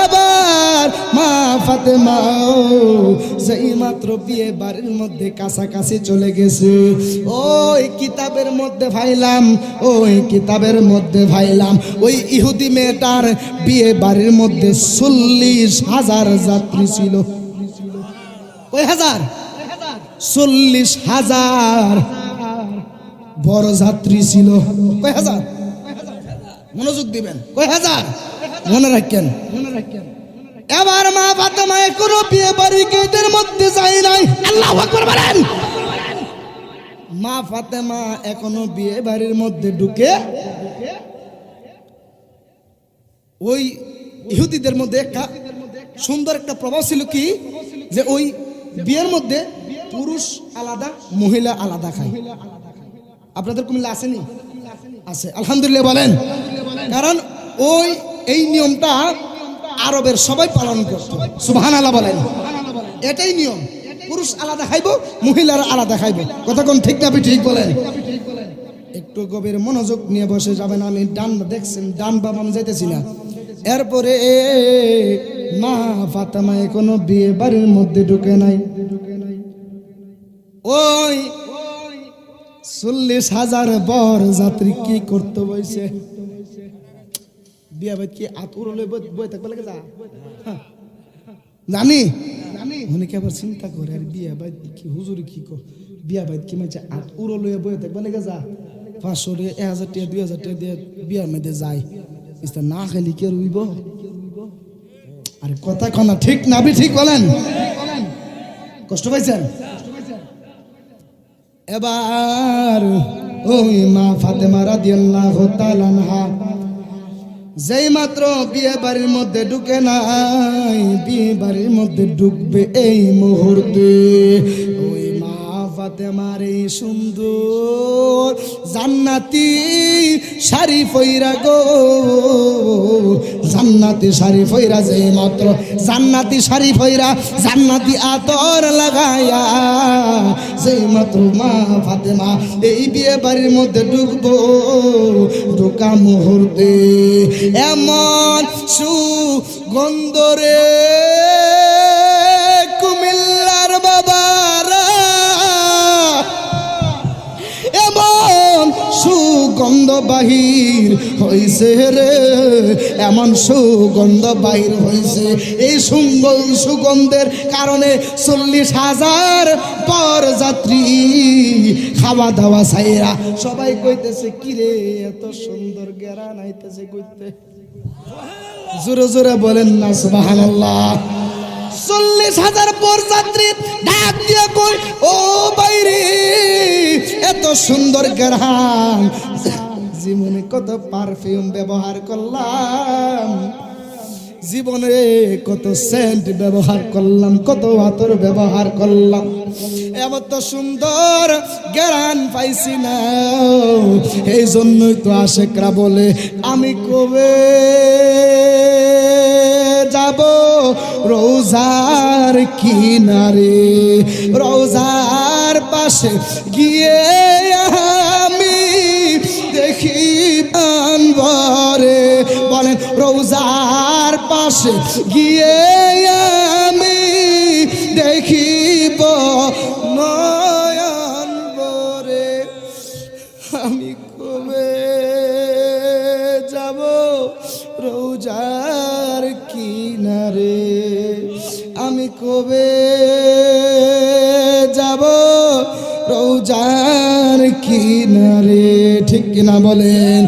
এবার মা ফাতেমা যেই মাত্র বিয়ে বাড়ির মধ্যে কাছাকাছি চলে গেছে, ওই কিতাবের মধ্যে ভাইলাম, ওই কিতাবের মধ্যে ভাইলাম ওই ইহুদি মেয়েটার বিয়ে বাড়ির মধ্যে 40,000 যাত্রী ছিল। কয় হাজার? 40,000 বড় যাত্রী ছিল। কয় হাজার? মনোযোগ দিবেন, কয় হাজার? মনে রাখেন, মনে রাখেন। এবার মা ফাতেমা এখনো বিয়ে বাড়ি গেটের মধ্যে যায় নাই। আল্লাহু আকবার বলেন। মা ফাতেমা এখনো বিয়ে বাড়ির মধ্যে ঢুকে ওই ইহুদিদের মধ্যে একটা সুন্দর একটা প্রভাব ছিল কি, যে ওই বিয়ের মধ্যে পুরুষ আলাদা মহিলা আলাদা খায়। আপনাদের কুমিল্লা আসেনি? আছে, আলহামদুলিল্লাহ বলেন। কারণ ওই এই নিয়মটা আরবের সবাই পালন করত। সুবহানাল্লাহ বলেন। এটাই নিয়ম, পুরুষ আলাদা খাইব, মহিলারা আলাদা খাইব। কথা কোন ঠিক না? ঠিক বলেন। একটু গভীর মনোযোগ নিয়ে বসে যাবেন। আমি ডান দেখছেন, ডান বাম আমি যাইতেছি না। এরপরে মা ফাতেমা এখনো বিয়ে বাড়ির মধ্যে ঢুকে নাই। ওই 40,000 বর যাত্রী কি করতে বইছে? বিয়া বাড়ি কি আতুর হলে বই থাকবে লাগে যা জানি মনে কি আবার চিন্তা করে, আর বিয়া বাড়ি কি হুজুরি কি কো, বিয়া বাড়ি কি মানে আতুর লয়ে বই থাকবে লাগে যা 500 টাকা 1000 টাকা 2000 টাকা দিয়ে বিয়ার মধ্যে যায়, না খেলি কে রইব? আরে কথা কনা ঠিক না? ঠিক বলেন। কষ্ট পাইছেন? এবার ওই মা ফাতেমা রাদিয়াল্লাহু তাআলা আনহা যেই মাত্র বিয়ে বাড়ির মধ্যে ঢুকে নাই, বিয়ে বাড়ির মধ্যে ঢুকবে এই মুহূর্তে ওই মা ফাতেমার এই সুন্দর জান্নাতি শাড়ি পইরা গো, জান্নাতি শাড়ি পইরা যেই মাত্র জান্নাতি শাড়ি পইরা জান্নাতি আতর লাগাইয়া যেই মাত্র মা ফাতেমা এই বিয়ে বাড়ির মধ্যে ঢুকবো, ঢোকা মুহূর্তে এমন সুগন্ধ রে কুমিল্লার বাবারা, এমন সুগন্ধ বাহির হইছে রে, এমন সুগন্ধ বাহির হইছে। এই সুগন্ধের কারণে 40,000 পর যাত্রী খাওয়া দাওয়া ছাইরা সবাই কইতেছে, কিরে এত সুন্দর গেরান আইতেছে কইতে। জোরে জোরে বলেন না সুবহানাল্লাহ। 40,000 পর যাত্রী ডাক দিয়ে কই, ও বাইরে এত সুন্দর গেরান জীবনে কত পারফিউম ব্যবহার করলাম, জীবনে কত সেন্ট ব্যবহার করলাম, কত আতর ব্যবহার করলাম, এমন তো সুন্দর জ্ঞান পাইছি না। এই জন্যই তো আশেকরা বলে আমি কবে যাব রোজার কিনারে, রোজার পাশে গিয়ে আমি দেখি আনবরে। বলেন রোজার পাশে গিয়ে আমি দেখিব নয়ন ভরে। আমি কবে যাব রোজার কিনারে, আমি কবে যাব রোজার কিনারে। ঠিক কিনা বলেন?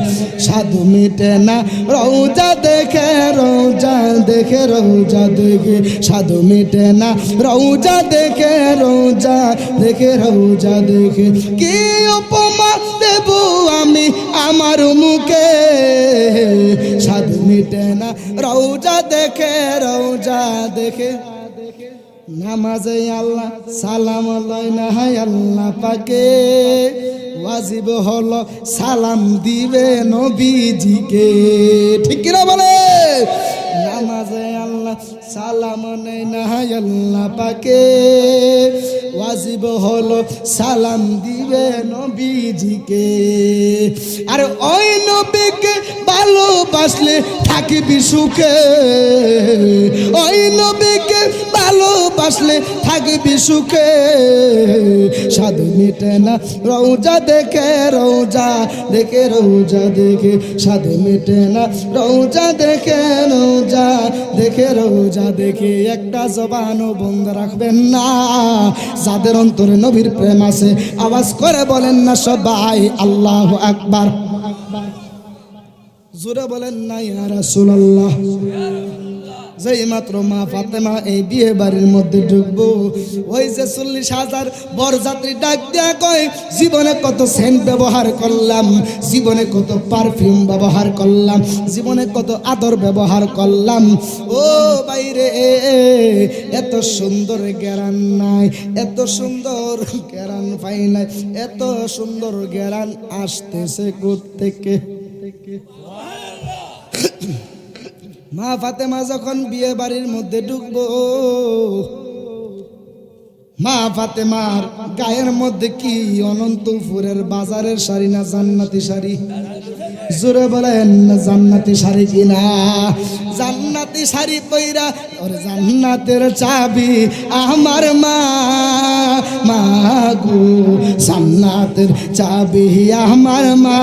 সাধু মিটে না রোজা দেখে, রোজা দেখে, রোজা দেখে, সাধু মিটে না রোজা দেখে, রোজা দেখে, রোজা দেখে। কি উপমা দেব আমি আমার মুখে, সাধু মিটে না রোজা দেখে, রোজা দেখে। নামাজে আল্লাহ সালাম লয় না হায় আল্লাহ পাকে, ওয়াজিব হলো সালাম দিবে নবীজিকে। ঠিক কিনা বলে? নামাজে আল্লাহ সালাম নেই না হায় আল্লাহ পাকে, ওয়াজিব হলো সালাম দিবে নবীজিকে। আর ওই নবীকে ভালোবাসলে থাকবি সুখে, ওই নবীকে ভালোবাসলে থাকবি সুখে। সাধু মিটে না রোজা দেখে, রোজা দেখে, রোজা দেখে, সাধু মিটে না রোজা দেখে, রোজা দেখে, রোজা দেখে। একটা জবানও বন্ধ রাখবেন না। যাদের অন্তরে নবীর প্রেম আছে আওয়াজ করে বলেন না সবাই আল্লাহু আকবার। জোরে বলেন না ইয়া রাসূলুল্লাহ। যেই মাত্র মা ফাতেমা এই বিয়ে বাড়ির মধ্যে ঢুকবো, ওই যে 40,000 বরযাত্রী ডাক দেয়া কয় জীবনে কত সেন্ট ব্যবহার করলাম, জীবনে কত পারফিউম ব্যবহার করলাম, জীবনে কত আদর ব্যবহার করলাম। ও বাইরে এত সুন্দর গ্যারান নাই, এত সুন্দর গ্যারান পাই নাই, এত সুন্দর গ্যারান আসতেছে কোত্থেকে? মা ফাতেমা যখন বিয়ে বাড়ির মধ্যে ঢুকবো, মা ফাতেমার গায়ের মধ্যে কি অনন্তপুরের বাজারের শাড়ি না জান্নাতি শাড়ি? জোরে বলেন না জান্নাতি শাড়ি কিনা? জান্নাতি শাড়ি পইরা ওর জান্নাতের চাবি আমার মা, মা গো জান্নাতের চাবি আমার মা,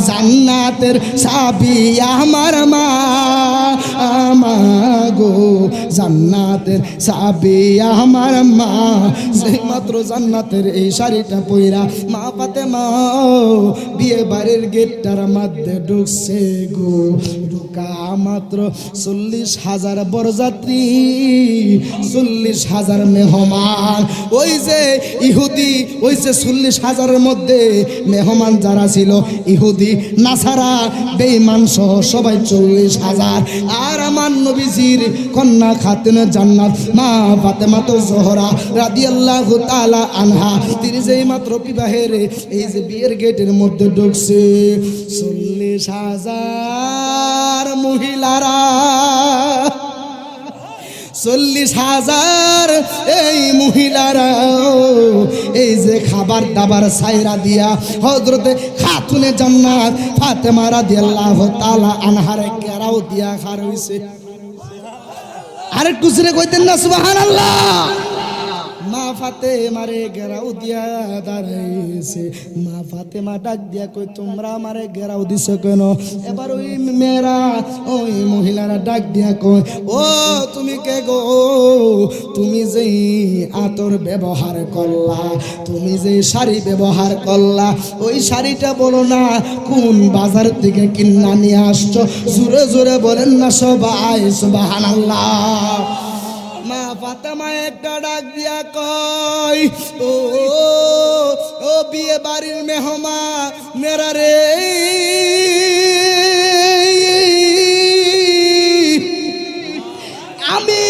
জান্নাতের চাবি আমার মা, মা গো জান্নাতের চাবি আমার মা। সেই মাত্র জান্নাতের এই শাড়িটা পইরা মা ফাতেমা বিয়ে বাড়ির গেটটার মধ্যে ঢুকছে গো। ঢুকা মাত্র 40,000 বরযাত্রী, 40,000 মেহমান। ওই যে ইহুদি, ওই যে 40,000-এর মধ্যে মেহমান যারা ছিল ইহুদি নাসারা বেঈমান সহ সবাই 40,000। আর আমার নবীজির কন্যা খাতুনে জান্নাত মা ফাতেমা তো জোহরা রাদিয়াল্লাহু তাআলা আনহা, তিনি যেই মাত্র বিবাহের এই যে বিয়ের গেটের মধ্যে ঢুকছে, 40,000 মহিলারা, 40,000 এই মহিলারা এই যে খাবার দাবার সাইরা দিয়া হযরতে খাতুনে জান্নাত ফাতেমা রাদিয়াল্লাহু তাআলা আনহার কেরাও দিয়া খার হইছে। আরেকটু জোরে কইতেন না সুবহানাল্লাহ। মা ফাতেমারে ঘেরাও দিয়া দাঁড়াইছে। মা ফাতেমা ডাক দিয়া কই তোমরা আমারে ঘেরাও দিছো কেন? এবার ওই মেয়েরা, ওই মহিলারা ডাক দিয়া কই ও তুমি কে গো? তুমি যেই আতর ব্যবহার করলা, তুমি যে শাড়ি ব্যবহার করলা, ওই শাড়িটা বলো না কোন বাজার থেকে কিনা নিয়ে আসছো? জোরে জোরে বলেন না সবাই সুবহানাল্লাহ। মা ফাতেমা একটা ডাক দিয়া কয়, ও ও বিয়ে বাড়ির মেহমানেরা রে, আমি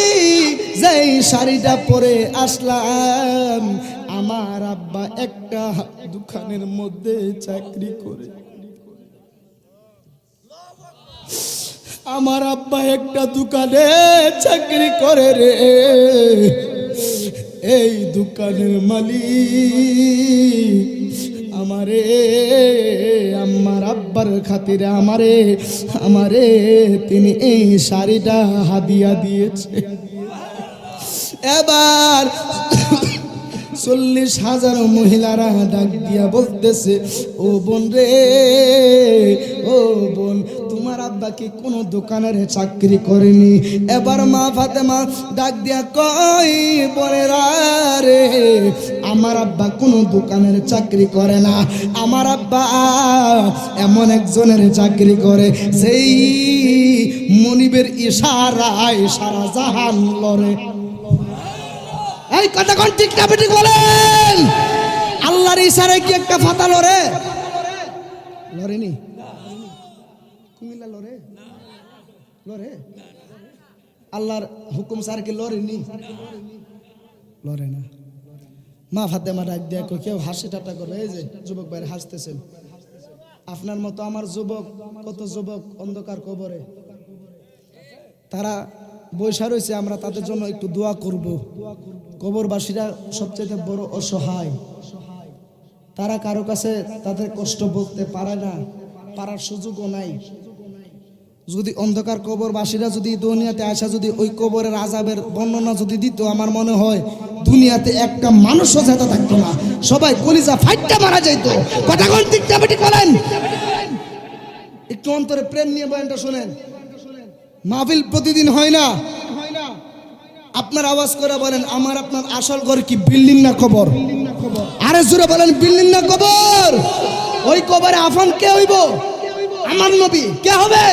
যেই শাড়িটা পরে আসলাম, আমার আব্বা একটা দোকানের মধ্যে চাকরি করে। আমার আব্বা একটা দোকানে চাকরি করে রে। এই দোকানের মালিক আমারে, আমার আব্বার খাতিরে আমারে তিনি এই শাড়িটা হাদিয়া দিয়েছে। এবার 40,000 মহিলারা ডাক দিয়া বলতেছে, ও বোন রে, ও বোন, তোমার আব্বা কি কোনো দোকানের চাকরি করেনি? এবার মা ফাতেমা ডাক দিয়া কই, বোনেরা রে, আমার আব্বা কোনো দোকানের চাকরি করে না। আমার আব্বা এমন একজনের চাকরি করে, সেই মনিবের ইশারায় সারা জাহান লড়ে। এই কথা কোন ঠিক না বেঠিক বলেন? আল্লাহর ইশারায় কি একটা ফাতা লড়ে? লড়েনি? কুমিল্লা লড়ে? লড়ে? আল্লাহর হুকুম স্যার কি লড়েনি? লড়ে না। মা ফাতেমা ডাক দিয়া কই, কেউ হাসি ঠাট্টা করবে? এই যে যুবক ভাইরা হাসতেছেন, আপনার মতো আমার যুবক, কত যুবক অন্ধকার কবরে, তারা বৈশা রয়েছে, আমরা তাদের জন্য একটু দোয়া করব। কবরবাসীরা সবচেয়ে বড় অসহায়, তারা কারো কাছে তাদের কষ্ট বলতে পারে না, পারার সুযোগও নাই। যদি অন্ধকার কবরবাসীরা যদি দুনিয়াতে আসা যদি ওই কবরের আযাবের বর্ণনা যদি দিত, আমার মনে হয় দুনিয়াতে একটা মানুষও যেতে থাকতো না, সবাই কলিজা ফাইটটা মারা যাইত। কথা কোন ঠিক না বেঠিক বলেন? একটু অন্তরে প্রেম নিয়ে বয়ানটা শুনেন। মাহফিল প্রতিদিন হয় না। আপনার আওয়াজ করে বলেন, আমার আপনার আসল ঘর কি বিল্ডিং না কবর? আরে জোরে বলেন, বিল্ডিং না কবর? ওই কবরে আফান কে হইব? আমার নবী। কে হবে?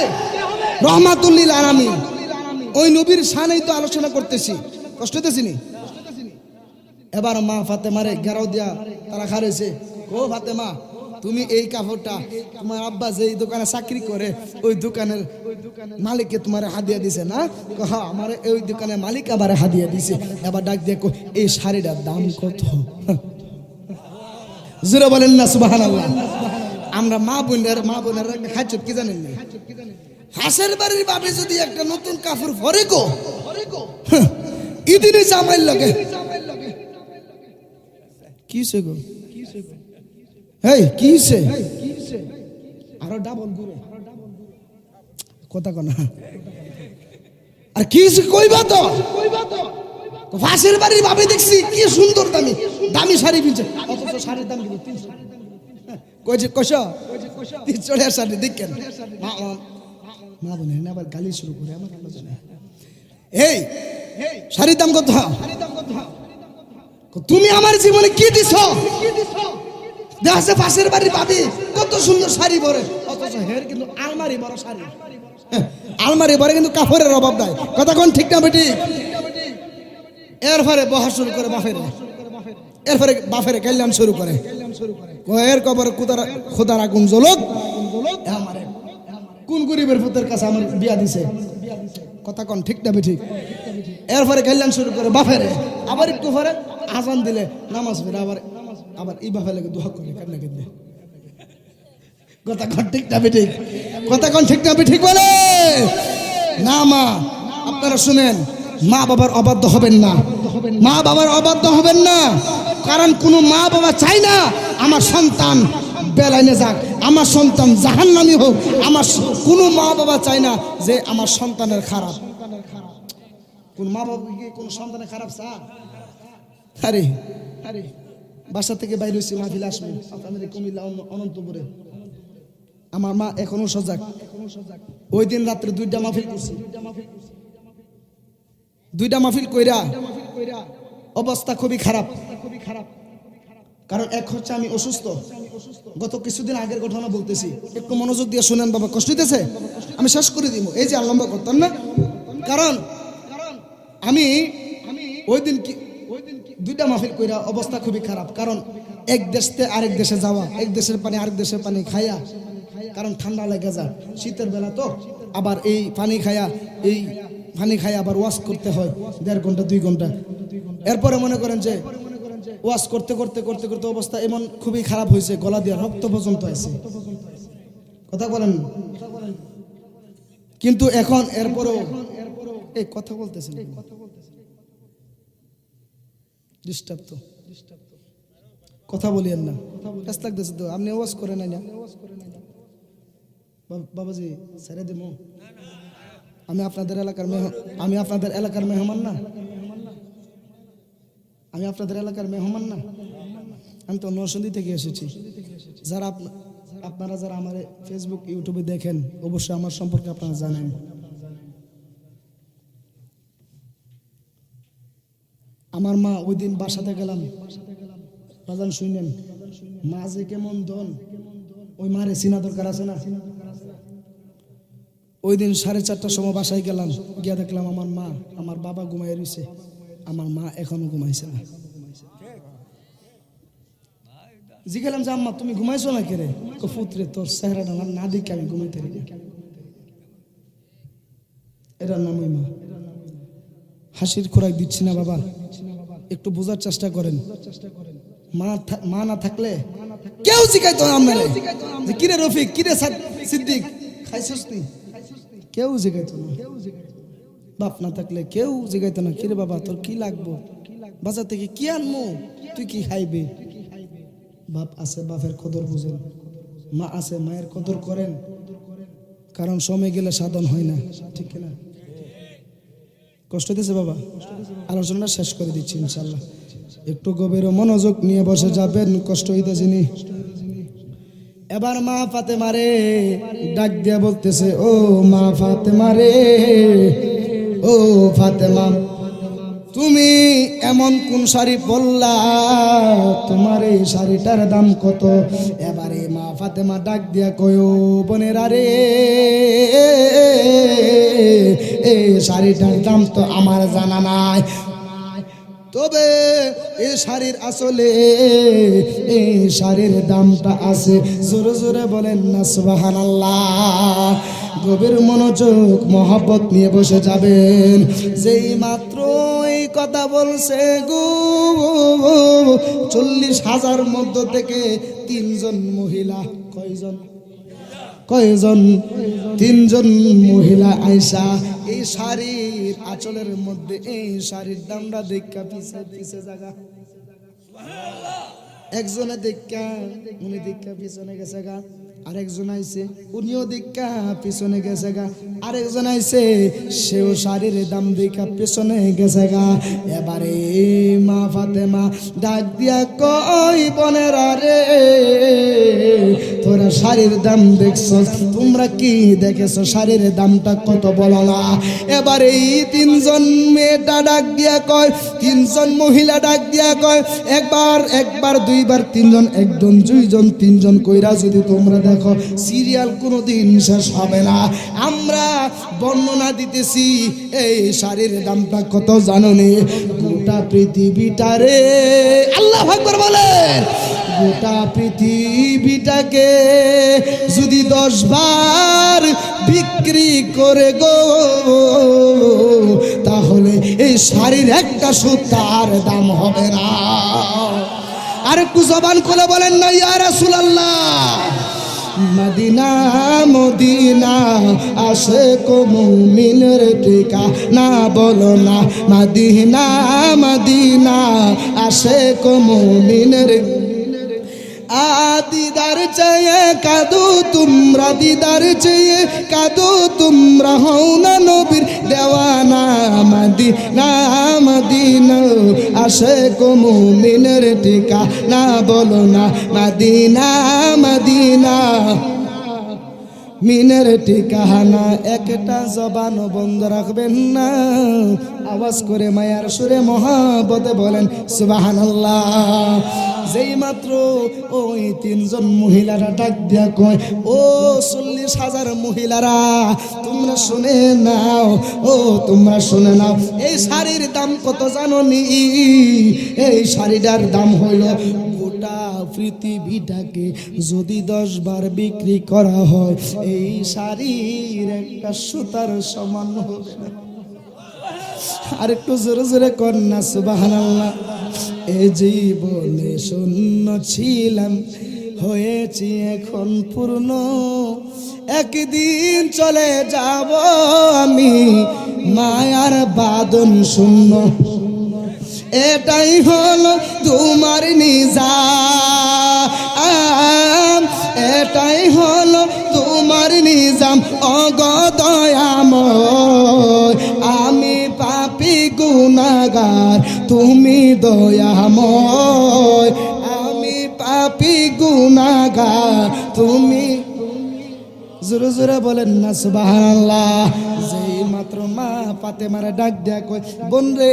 রহমাতুল লিল আলামিন। ওই নবীর শানেই তো আলোচনা করতেছি, কষ্ট হইতেছি নি? এবার মা ফাতেমারে ঘেরাও দিয়া তারা খারেছে, ও ফাতেমা, তুমি এই কাপড়টা তোমার আব্বা যে দোকানে চাকরি করে ওই দোকানের মালিককে তোমার হাদিয়া দিছে না? হ্যাঁ, আমার ওই দোকানের মালিক আবার হাদিয়া দিছে। এবার ডাক দিয়ে এই শাড়িটার দাম কত? জোরে বলেন না সুবহানাল্লাহ। আমরা মা বোনের হাজত কি জানেন না? হাসের বাড়ির বাপে যদি একটা নতুন কাপড় পরে গো, ইদিনে জামাইল লাগে কিসে গো, এই কিসে আরো ডাবল ঘুরে কথা কনা, আর কিসে কইবা তো? ফাঁসের বাড়ির ভাবে দেখছি কি সুন্দর দামি দামি শাড়ি পিনছে, অথচ শাড়ির দাম কিন্তু 300 কইছে কষা 300 শাড়ি দেখেন। মা বোনের না আবার গালি শুরু করে আমার আলোচনা। এই শাড়ির দাম কত? তুমি আমার জীবনে কি দিছো? দেখছে পাশের বাড়ির ভাবি কত সুন্দর শাড়ি পরে, অথচ হের কিন্তু আলমারি বড় শাড়ি, আলমারি বড় কিন্তু কাপড়ের অভাব নাই। কথা কোন ঠিক না বেটি? এরপরে বহা শুরু করে বাফের, এরপরে বাফের কল্যাণ শুরু করে, এর কবর খোদার আগুন জ্বলক, আমারে কোন গরিবের পুতের কাছে আমার বিয়া দিছে। কথা কোন ঠিক না বেটি? এরপরে কল্যাণ শুরু করে বাফের, আবার একটু পরে আজান দিলে নামাজ পড়ে আবার আবার এই বাফে লাগে দোয়া করে কান্না কাঁদলে। কথা কোন ঠিক না বেটি? কথা কোন ঠিক না বেটি বলে না? মা আপনারা শুনেন, মা বাবার অবাধ্য হবেন না, মা বাবার অবাধ্য হবেন না। কারণ কোনো মা বাবা চাই না আমার সন্তান বেলাইনে যাক, আমার সন্তান জাহান্নামী হোক। আমার কোনো মা বাবা চাই না যে আমার সন্তানের খারাপ। কোন মা বাবা কি কোন সন্তানের খারাপ চা? আরে আরে বাসা থেকে বাইরে হয়েছি, মাহফিল আসবো আপনাদের কুমিল্লা অনন্তপুরে। আমার মা এখনো সজাগ। ওই দিন রাত্রে 2টা মাহফিল করছি, 2টা মাহফিল কইরা অবস্থা খুবই খারাপ। কারণ এক হচ্ছে আমি অসুস্থ, গত কিছুদিন আগের ঘটনা বলতেছি, একটু মনোযোগ দিয়ে শুনেন বাবা, কষ্ট হইতেছে? আমি শেষ করে দিব, এই যে আর লম্বা করতাম না। কারণ আমি ওই দিন কি দুইটা মাহফিল কইরা অবস্থা খুবই খারাপ, কারণ এক দেশ থেকে আরেক দেশে যাওয়া, এক দেশের পানি আরেক দেশের পানি খাইয়া, কারণ ঠান্ডা লেগে যায় শীতের বেলা তো, আবার এই পানি খায়া আবার ওয়াশ করতে হয় 1.5 ঘন্টা 2 ঘন্টা। এরপরে মনে করেন যে ওয়াশ করতে করতে করতে করতে অবস্থা এমন খুবই খারাপ হয়েছে, গলা দিয়ে রক্ত পর্যন্ত আছে, কথা বলেন। কিন্তু এখন এরপরও এই কথা বলতেছেন, ডিস্টার্ব তো, কথা বলিয়েন না, ব্যস্ত লাগতেছে তো, আপনি ওয়াজ করে নাই না বাবাজি, ছেড়ে দেবো। আমি আপনাদের এলাকার মেহমান না, আমি তো নরসিংদী থেকে এসেছি। যারা আপনারা যারা আমার ফেসবুক ইউটিউবে দেখেন, অবশ্যই আমার সম্পর্কে আপনারা জানেন। আমার মা ওই দিন বাসাতে গেলাম, বাজান শুনেন, মা যে কেমন দন, ওই মারে চিনা দরকার আছে না। ওই দিন 4:30টার সময় বাসায় গেলাম, গিয়া দেখলাম আমার বাবা ঘুমাই রয়েছে, আমার মা এখনো ঘুমাইছে না। জিজ্ঞাসলাম যে আম্মা তুমি ঘুমাইছো না কে রে? পুত্রে তোর চেহারাটা না দেখে আমি ঘুমাইতে পারি। এটার নাম ওই মা। হাসির খোরাক দিচ্ছি না বাবা, একটু বোঝার চেষ্টা করেন। মা না থাকলে কেউ জিজ্ঞাইতো না আমরা যে কিরে রফিক, কিরে সিদ্দিক, খাইছিস নি? কেউ জিজ্ঞাইতো না। বাপ না থাকলে কেউ জিজ্ঞাইতো না, কিরে বাবা তোর কি লাগবো, বাজার থেকে কি আনবো, তুই কি খাইবে। বাপ আছে, বাপের কদর বুঝেন। মা আছে, মায়ের কদর করেন, কারণ সময় গেলে সাধন হয় না, ঠিক না? কষ্ট দিয়েছে বাবা, আলোচনাটা শেষ করে দিচ্ছি ইনশাল্লাহ। একটু গভীর মনোযোগ নিয়ে বসে যাবেন, কষ্ট হইতেছে নি। এবার মা ফাতেমা রে ডাক দিয়া বলতেছে, ও মা ফাতেমা রে, ও ফাতেমা তুমি এমন কোন শাড়ি পরলা, তোমার এই শাড়িটার দাম কত? এবারে মা ফাতেমা ডাক দিয়া কয়, ও বোনেরা রে, এই শাড়িটার দাম তো আমার জানা নাই, তবে এই শাড়ির আসলে এই শাড়ির দামটা আছে, জোরে জোরে বলেন না সুবহানাল্লাহ। গভীর মনোযোগ মহব্বত নিয়ে বসে যাবেন। যেই মাত্র এই কথা বলছে গো, 40,000 মধ্য থেকে 3 জন মহিলা, কয়জন 3 জন মহিলা আইসা এই শাড়ির আঁচলের মধ্যে এই শাড়ির দামটা দেখা পিছে জায়গা, একজনে দেখা উনি দেখা পিছনে গেছে গা, আরেকজন আইছে উনিও দেখা পিছনে গেছে গা, আরেকজন আইছে সেও শাড়ির দাম দেখা পিছনে গেছে গা। এবারে মা ফাতেমা ডাক দিয়া কই, বোনেরা রে, তোরা শাড়ির দাম দেখছ, তোমরা কি দেখেছো শাড়ির দামটা কত বলো না? এবারে এই 3 জন মেয়েটা ডাক দিয়া কয়, 3 জন মহিলা ডাক দিয়া কয়, একবার 2 বার 3 জন, 1 জন 2 জন 3 জন কইরা যদি তোমরা দেখো, সিরিয়াল কোনোদিন শেষ হবে না। আমরা বর্ণনা দিতেছি এই শাড়ির দামটা কত জানো নি? গোটা পৃথিবীটারে, আল্লাহু আকবার বলেন, গোটা পৃথিবীটাকে যদি 10 বার বিক্রি করে গো, তাহলে এই শাড়ির একটা সুতার দাম হবে না। আর একটু জবান খুলে বলেন না ইয়া রাসূলুল্লাহ। মদিনা মদিনা আশিক মুমিনের ঠিকানা, বলো না মদিনা মদিনা আশিক মুমিনের। দিদার চেয়ে কাদো তোমরা, দিদার চেয়ে কাদো তোমরা, হও না নবীর দেওয়ানা। মদিনা মদিনা আশিক মুমিনের ঠিকানা, বলো না মদিনা মদিনা। মিনের ঠিকানা একটা জবান বন্ধ রাখবেন না। আওয়াজ করে মায়ার সুরে মহাব্বতে বলেন সুবহানাল্লাহ। যেই মাত্র ওই তিনজন মহিলারা ডাক দিয়া কয়, ও 40,000 মহিলারা তোমরা শুনে নাও, ও তোমরা শুনে নাও, এই শাড়ির দাম কত জানো নি? এই শাড়িটার দাম হইল গোটা পৃথিবীটাকে যদি 10 বার বিক্রি করা হয় এই শাড়ির একটা সুতার সমান হবে না। আর একটু জোরে জোরে কর না সুবহানাল্লাহ। এই জীবনে শূন্য ছিলাম হয়েছি এখন পূর্ণ, একদিন চলে যাব আমি মায়ার বাঁধন শূন্য। এটাই হলো তোমার নিজাম, এটাই হলো তোমার নিজাম অগদয়াময়। আমি পাপী গুনাহগার তুমি দয়াময়, আমি পাপী গুনাহগার তুমি। জোরে জোরে বলেন না সুবহানাল্লাহ। যেই মাত্র মা ফাতেমার ডাক দেয়া কয়, বোন রে,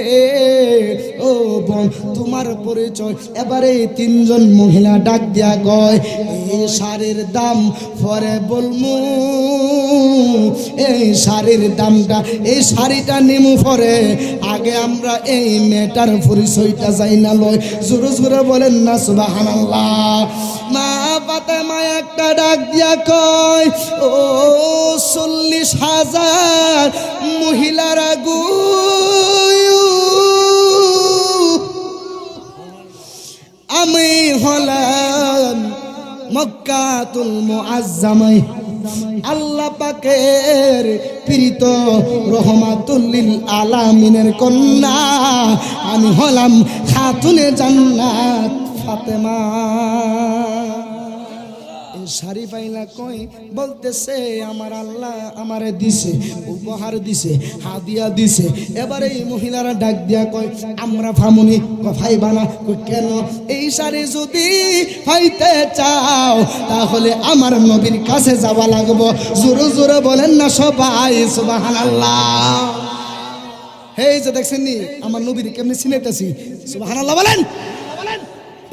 ও বোন তোমার পরিচয়। এবারে তিনজন মহিলা ডাক দেয়া কয়, এই শাড়ির দাম পরে বলমু, এই শাড়ির দামটা, এই শাড়িটা নিমু পরে, আগে আমরা এই মেয়েটার পরিচয়টা যাই না লয়। জোরে জোরে বলেন না সুবহানাল্লাহ। মা ফাতেমা একটা ডাক দিয়া কয়, ও 40,000 মহিলারা গো, আমি হলাম মক্কাতুল মুআজ্জামায় আল্লাহ পাকের প্রীত রহমাতুল লিল আলামিনের কন্যা, আমি হলাম খাতুনে জান্নাত ফাতেমা। শাড়ি পাইলা কই? বলতেছে আমার আল্লাহ আমারে দিছে, উপহার দিছে, হাদিয়া দিছে। এবারে এই মহিলারা ডাক দিয়া কয়, আমরা ফামুনি ফাইবা না। কেন? এই শাড়ি যদি পাইতে চাও তাহলে আমার নবীর কাছে যাওয়া লাগবো। জোরে জোরে বলেন না সবাই সুবহানাল্লাহ। এই যে দেখছেন নি আমার নবীর কেমনে চিনাইতেছি, সুবহানাল্লাহ বলেন।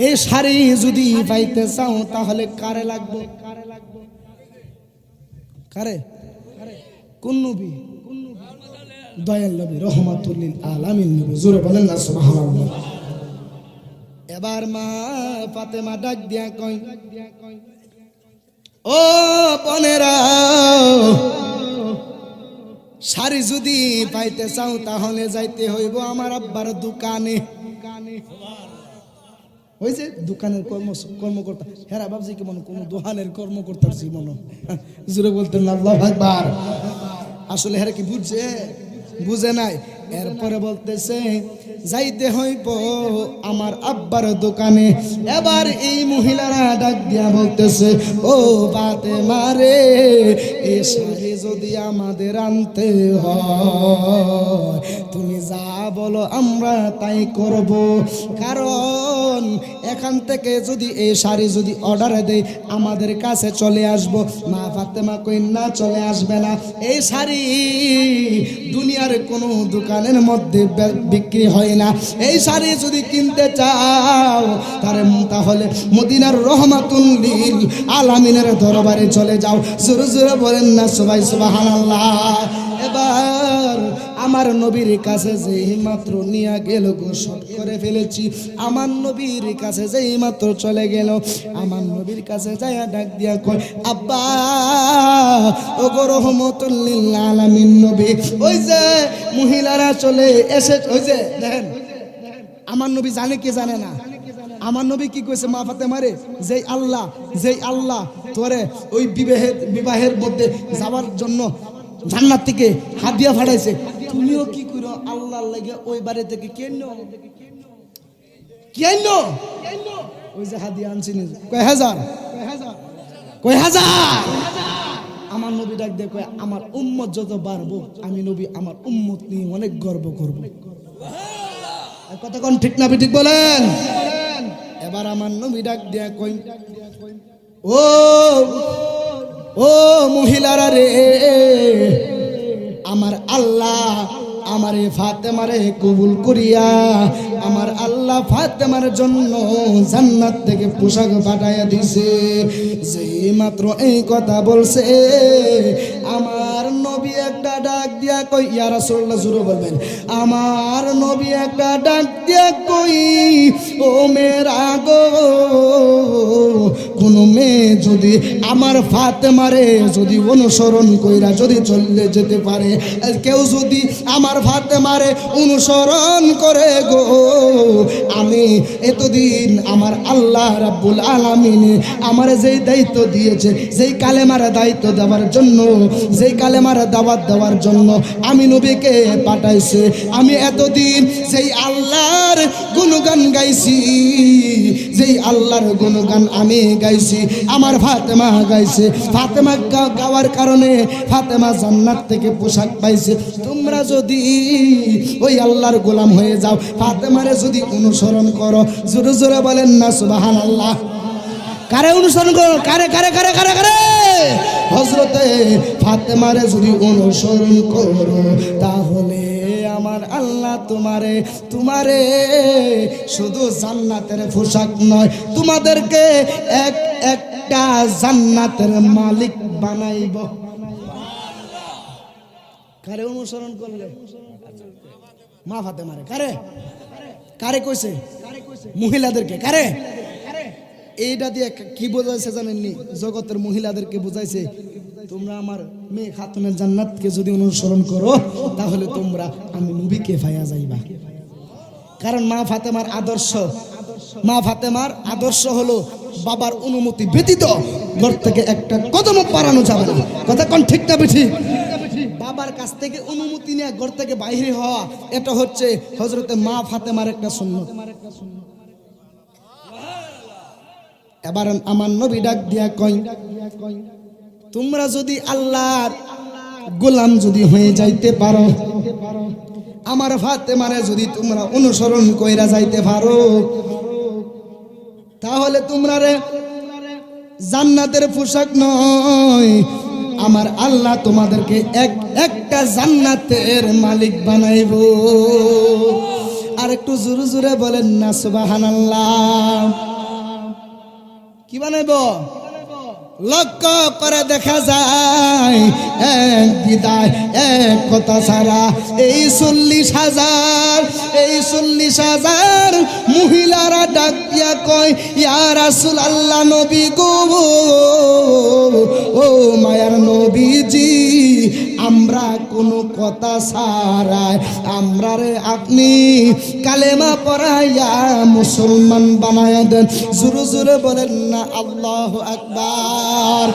এই শাড়ি যদি পাইতে চাও তাহলে কারে লাগবে? কারে? কোন নবী? দয়াল নবী রহমাতুল লিল আলামিন নবী। জোরে বলেন না সুবহানাল্লাহ। এবার মা ফাতেমা ডাক দিয়া কয়, ও বোনেরা, শাড়ি যদি পাইতে চাও তাহলে যাইতে হইব আমার আব্বার দোকানে। ওই যে দোকানের কর্মকর্তা, হেরা ভাবছি কি মনে কোনো দোকানের কর্মকর্তার জীবন। জোরে বলতেন আল্লাহু আকবার। আসলে হেরা কি বুঝছে? বুঝে নাই। এরপরে বলতেছে যাইতে হইব আমার আব্বার দোকানে। এবার এই মহিলারা ডাক দিয়া বলতেছে, ও ফাতেমা রে, এই শাড়ি যদি আমাদের আনতে হয় তুমি যা বলো আমরা তাই করব। কারণ এখান থেকে যদি এই শাড়ি যদি অর্ডার দেই আমাদের কাছে চলে আসব। মা ফাতেমা কই, না চলে আসবে না। এই শাড়ি দুনিয়ার কোনো দোকানের মধ্যে বিক্রি হয় না। এই শাড়ি যদি কিনতে চাও তাহলে মদিনার রহমাতুল লিল আলামিনের দরবারে চলে যাও। জোরে জোরে বলেন না সবাই সুবহানাল্লাহ। এবার আমার নবীর কাছে যেই মাত্র নিয়ে গেল গো, শট করে ফেলেছি। আমার নবীর কাছে যেই মাত্র চলে গেল, আমার নবীর কাছে যাইয়া ডাক দিয়া কয়, আব্বা ও গো রহমাতুল লিল আলামিন নবী। ওই যে মহিলারা চলে এসে, ওই যে দেখেন আমার নবী জানে কি জানে না? আমার নবী কি কইছে মা ফাতেমারে, যেই আল্লাহ তোরে ওই বিবাহের মধ্যে যাওয়ার জন্য জান্নাত থেকে হাদিয়া ফাটাইছে, তুমিও কি করো আল্লাহর লাগে ওই বাড়ি থেকে কেন ওই যে হাদিয়া আনছি কয় হাজার। আমার নবী ডাক দিয়ে কয়, আমার উম্মত যত বাড়বো আমি নবী আমার উম্মত নিয়ে অনেক গর্ব করব। কথা কোন ঠিক না ঠিক বলেন? এবার আমার নবী ডাক দিয়া কই, ও ও মহিলারা রে, আমার আল্লাহ আমার এই ফাতেমারে কবুল করিয়া আমার আল্লাহ ফাতেমার জন্য জান্নাত থেকে পোশাক পাঠাইয়া দিছে। যেই মাত্র এই কথা বলছে আমার নবী একটা ডাক দিয়া কই, ইয়া রাসূলুল্লাহ জোরে বলবেন, আমার নবী একটা ডাক দিয়া কই, ও মেয়েরা গো, কোন মেয়ে যদি আমার ফাতেমারে যদি অনুসরণ কইরা যদি চলে যেতে পারে, কেউ যদি আমার ফাতেমারে অনুসরণ করে গো, আমি এতদিন আমার আল্লাহ রাব্বুল আলামিন আমার যেই দায়িত্ব দিয়েছে, যেই কালেমার দায়িত্ব দেওয়ার জন্য, যেই কালেমার দাওয়াত দেওয়ার জন্য আমি নবীকে পাঠাইছে, আমি এতদিন যেই আল্লাহর গুণগান গাইছি, যেই আল্লাহর গুণগান আমি গাইছি, আমার ফাতেমা গাইছে। ফাতেমা গাওয়ার কারণে ফাতেমা জান্নাত থেকে পোশাক পাইছে। তোমরা যদি ওই আল্লাহর গোলাম হয়ে যাও, ফাতেমারে যদি অনুসরণ করো, জোরে জোরে বলেন না সুবহানাল্লাহ। কারে অনুসরণ করো? কারে কারে কারে কারে কারে? হযরতে ফাতেমারে যদি অনুসরণ করো, তাহলে আমার আল্লাহ তোমারে শুধু জান্নাতের পোশাক নয়, তোমাদেরকে একটা জান্নাতের মালিক বানাইব। কারে অনুসরণ করলে? মা ফাতেমারে। কারে কারে কইছে? মহিলাদেরকে। কারে? এইটা দিয়ে কি বোঝাইছে জানেননি? জগতের মহিলাদেরকে বুঝাইছে, তোমরা আমার মেয়ে খাতুনের জান্নাতকে যদি অনুসরণ করো, তাহলে তোমরা আমি নবীকে পাইয়া যাইবা। কারণ মা ফাতেমার আদর্শ হলো বাবার অনুমতি ব্যতীত ঘর থেকে একটা কদম পারানো যাবে না। কথা কোন ঠিক না বেঠি? বাবার কাছ থেকে অনুমতি নিয়ে ঘর থেকে বাইরে হওয়া, এটা হচ্ছে হযরতে মা ফাতেমার একটা সুন্নত। এবার আমার নবী ডাক দিয়া কই, তোমরা যদি আল্লাহর গোলাম যদি হয়ে যাইতে পারো, আমার ফাতেমারে যদি তোমরা অনুসরণ কইরা যাইতে পারো, তাহলে তোমরা রে জান্নাতের পোশাক নয়, আমার আল্লাহ তোমাদেরকে একটা জান্নাতের মালিক বানাইব। আর একটু জোরে জোরে বলেন না সুবহানাল্লাহ। কি বানাইব? লক্ষ্য করে দেখা যায় এক বিদায় এক কথা ছাড়া এই 40,000 মহিলারা ডাক দিয়া কয়, ইয়া রাসূলুল্লাহ, নবী গো, ও মায়ার নবীজি, আমরা কোনো কথা ছাড়াই আমরা রে আপনি কালেমা পড়াইয়া মুসলমান বানায়া দেন। জোরে জোরে বলেন না আল্লাহু আকবার।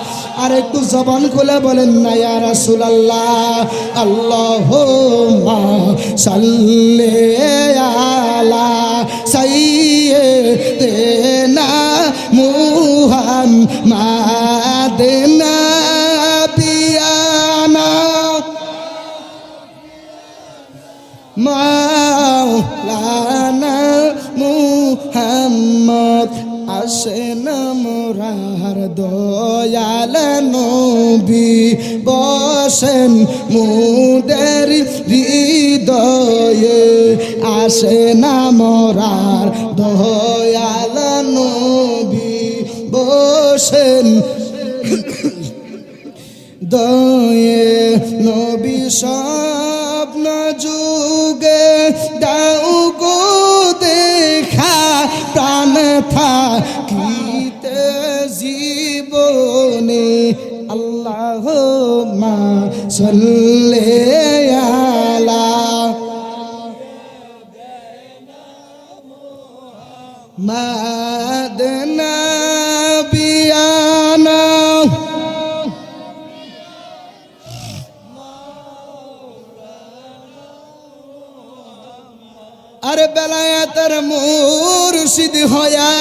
আর একটু জবান খুলে বলেন না ইয়া রাসূলুল্লাহ, আল্লাহুম্মা সাল্লি আলা সাইয়্যিদিনা মুহাম্মাদিন নাবিয়ানা মাওলানা মুহাম্মদ। আসেন মোরার দয়াল নবী, বসেন মুদের হৃদয়ে, আসেন মোরার দয়াল নবী, বসেন দয়ে। নবী স্বপ্ন যুগে দাও গো দেখা, প্রাণ থাকিতে জীবনে, আল্লাহুম্মা সাল্লি আলা মাদনা বিয়ানা। আরে বেলায়েতের মুর্শিদ হয়া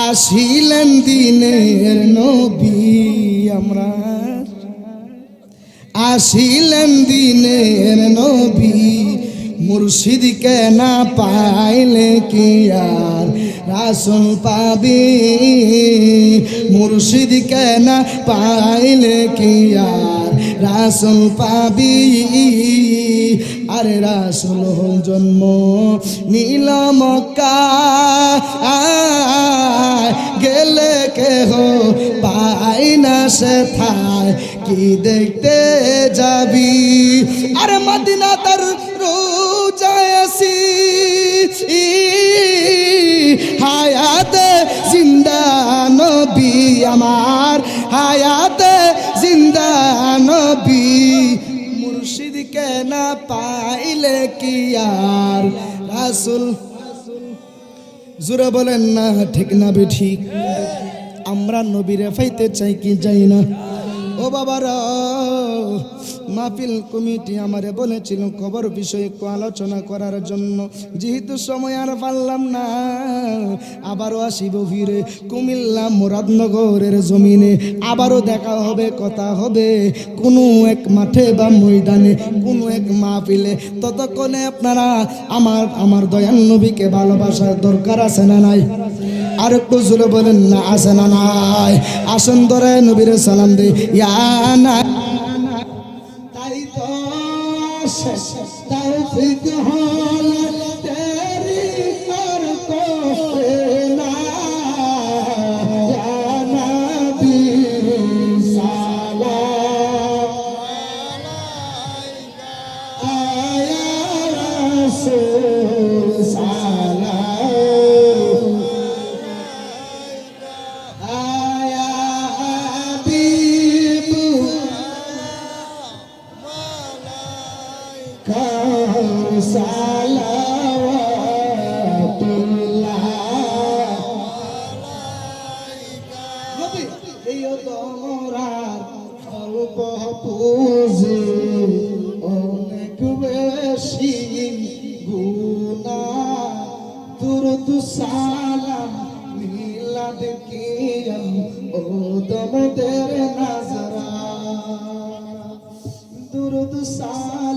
আসিলেন দিনের নবী, আমরা আসিলেন দিনের নবী, মুর্শিদকে না পাইলে কি আর রাসূল পাবি মুর্শিদ কেনা পাইলে কি আর রাসূল পাবি আরে রাসূল জন্ম নীল মক্কা গেলে কেহ পাই না সে থায় কি দেখতে যাবি আরে মদিনা তার রোজায় আসি হায়াতে জিন্দা নবী আমার হায়াতে জিন্দা নবী মুর্শিদ কে না পাইলে কি আর রাসূল জোরে বলেন না ঠিক না ঠিক আমরা নবীরে পাইতে চাই কি যাই না ও বাবারা মাহফিল কমিটি আমারে বলেছিল খবর বিষয়ে একটু আলোচনা করার জন্য যেহেতু সময় আর পারলাম না আবারও আসিব ফিরে কুমিল্লা মুরাদনগরের জমিনে আবারও দেখা হবে কথা হবে কোনো এক মাঠে বা ময়দানে কোনো এক মাহফিলে ততক্ষণে আপনারা আমার দয়াল নবীকে ভালোবাসার দরকার আছে না নাই আর একটু জোরে বলেন না আছে না নাই আসেন ধরে নবীর সালাম দে ইয়া না তাই তো তৌফিক হল তেরি কর কোরে না ইয়া নবী সালাম আলাইকা আয়া রাসূল সালাম আয়া হাবিব সালাওয়াতুল্লাহ নবী এই তোমরার অল্প পুঁজি অনেক বেশি গুনাহ দুরূদ সালাম মিলাদ কিয়াম ও দমদের নাজরা দুরূদ সালাম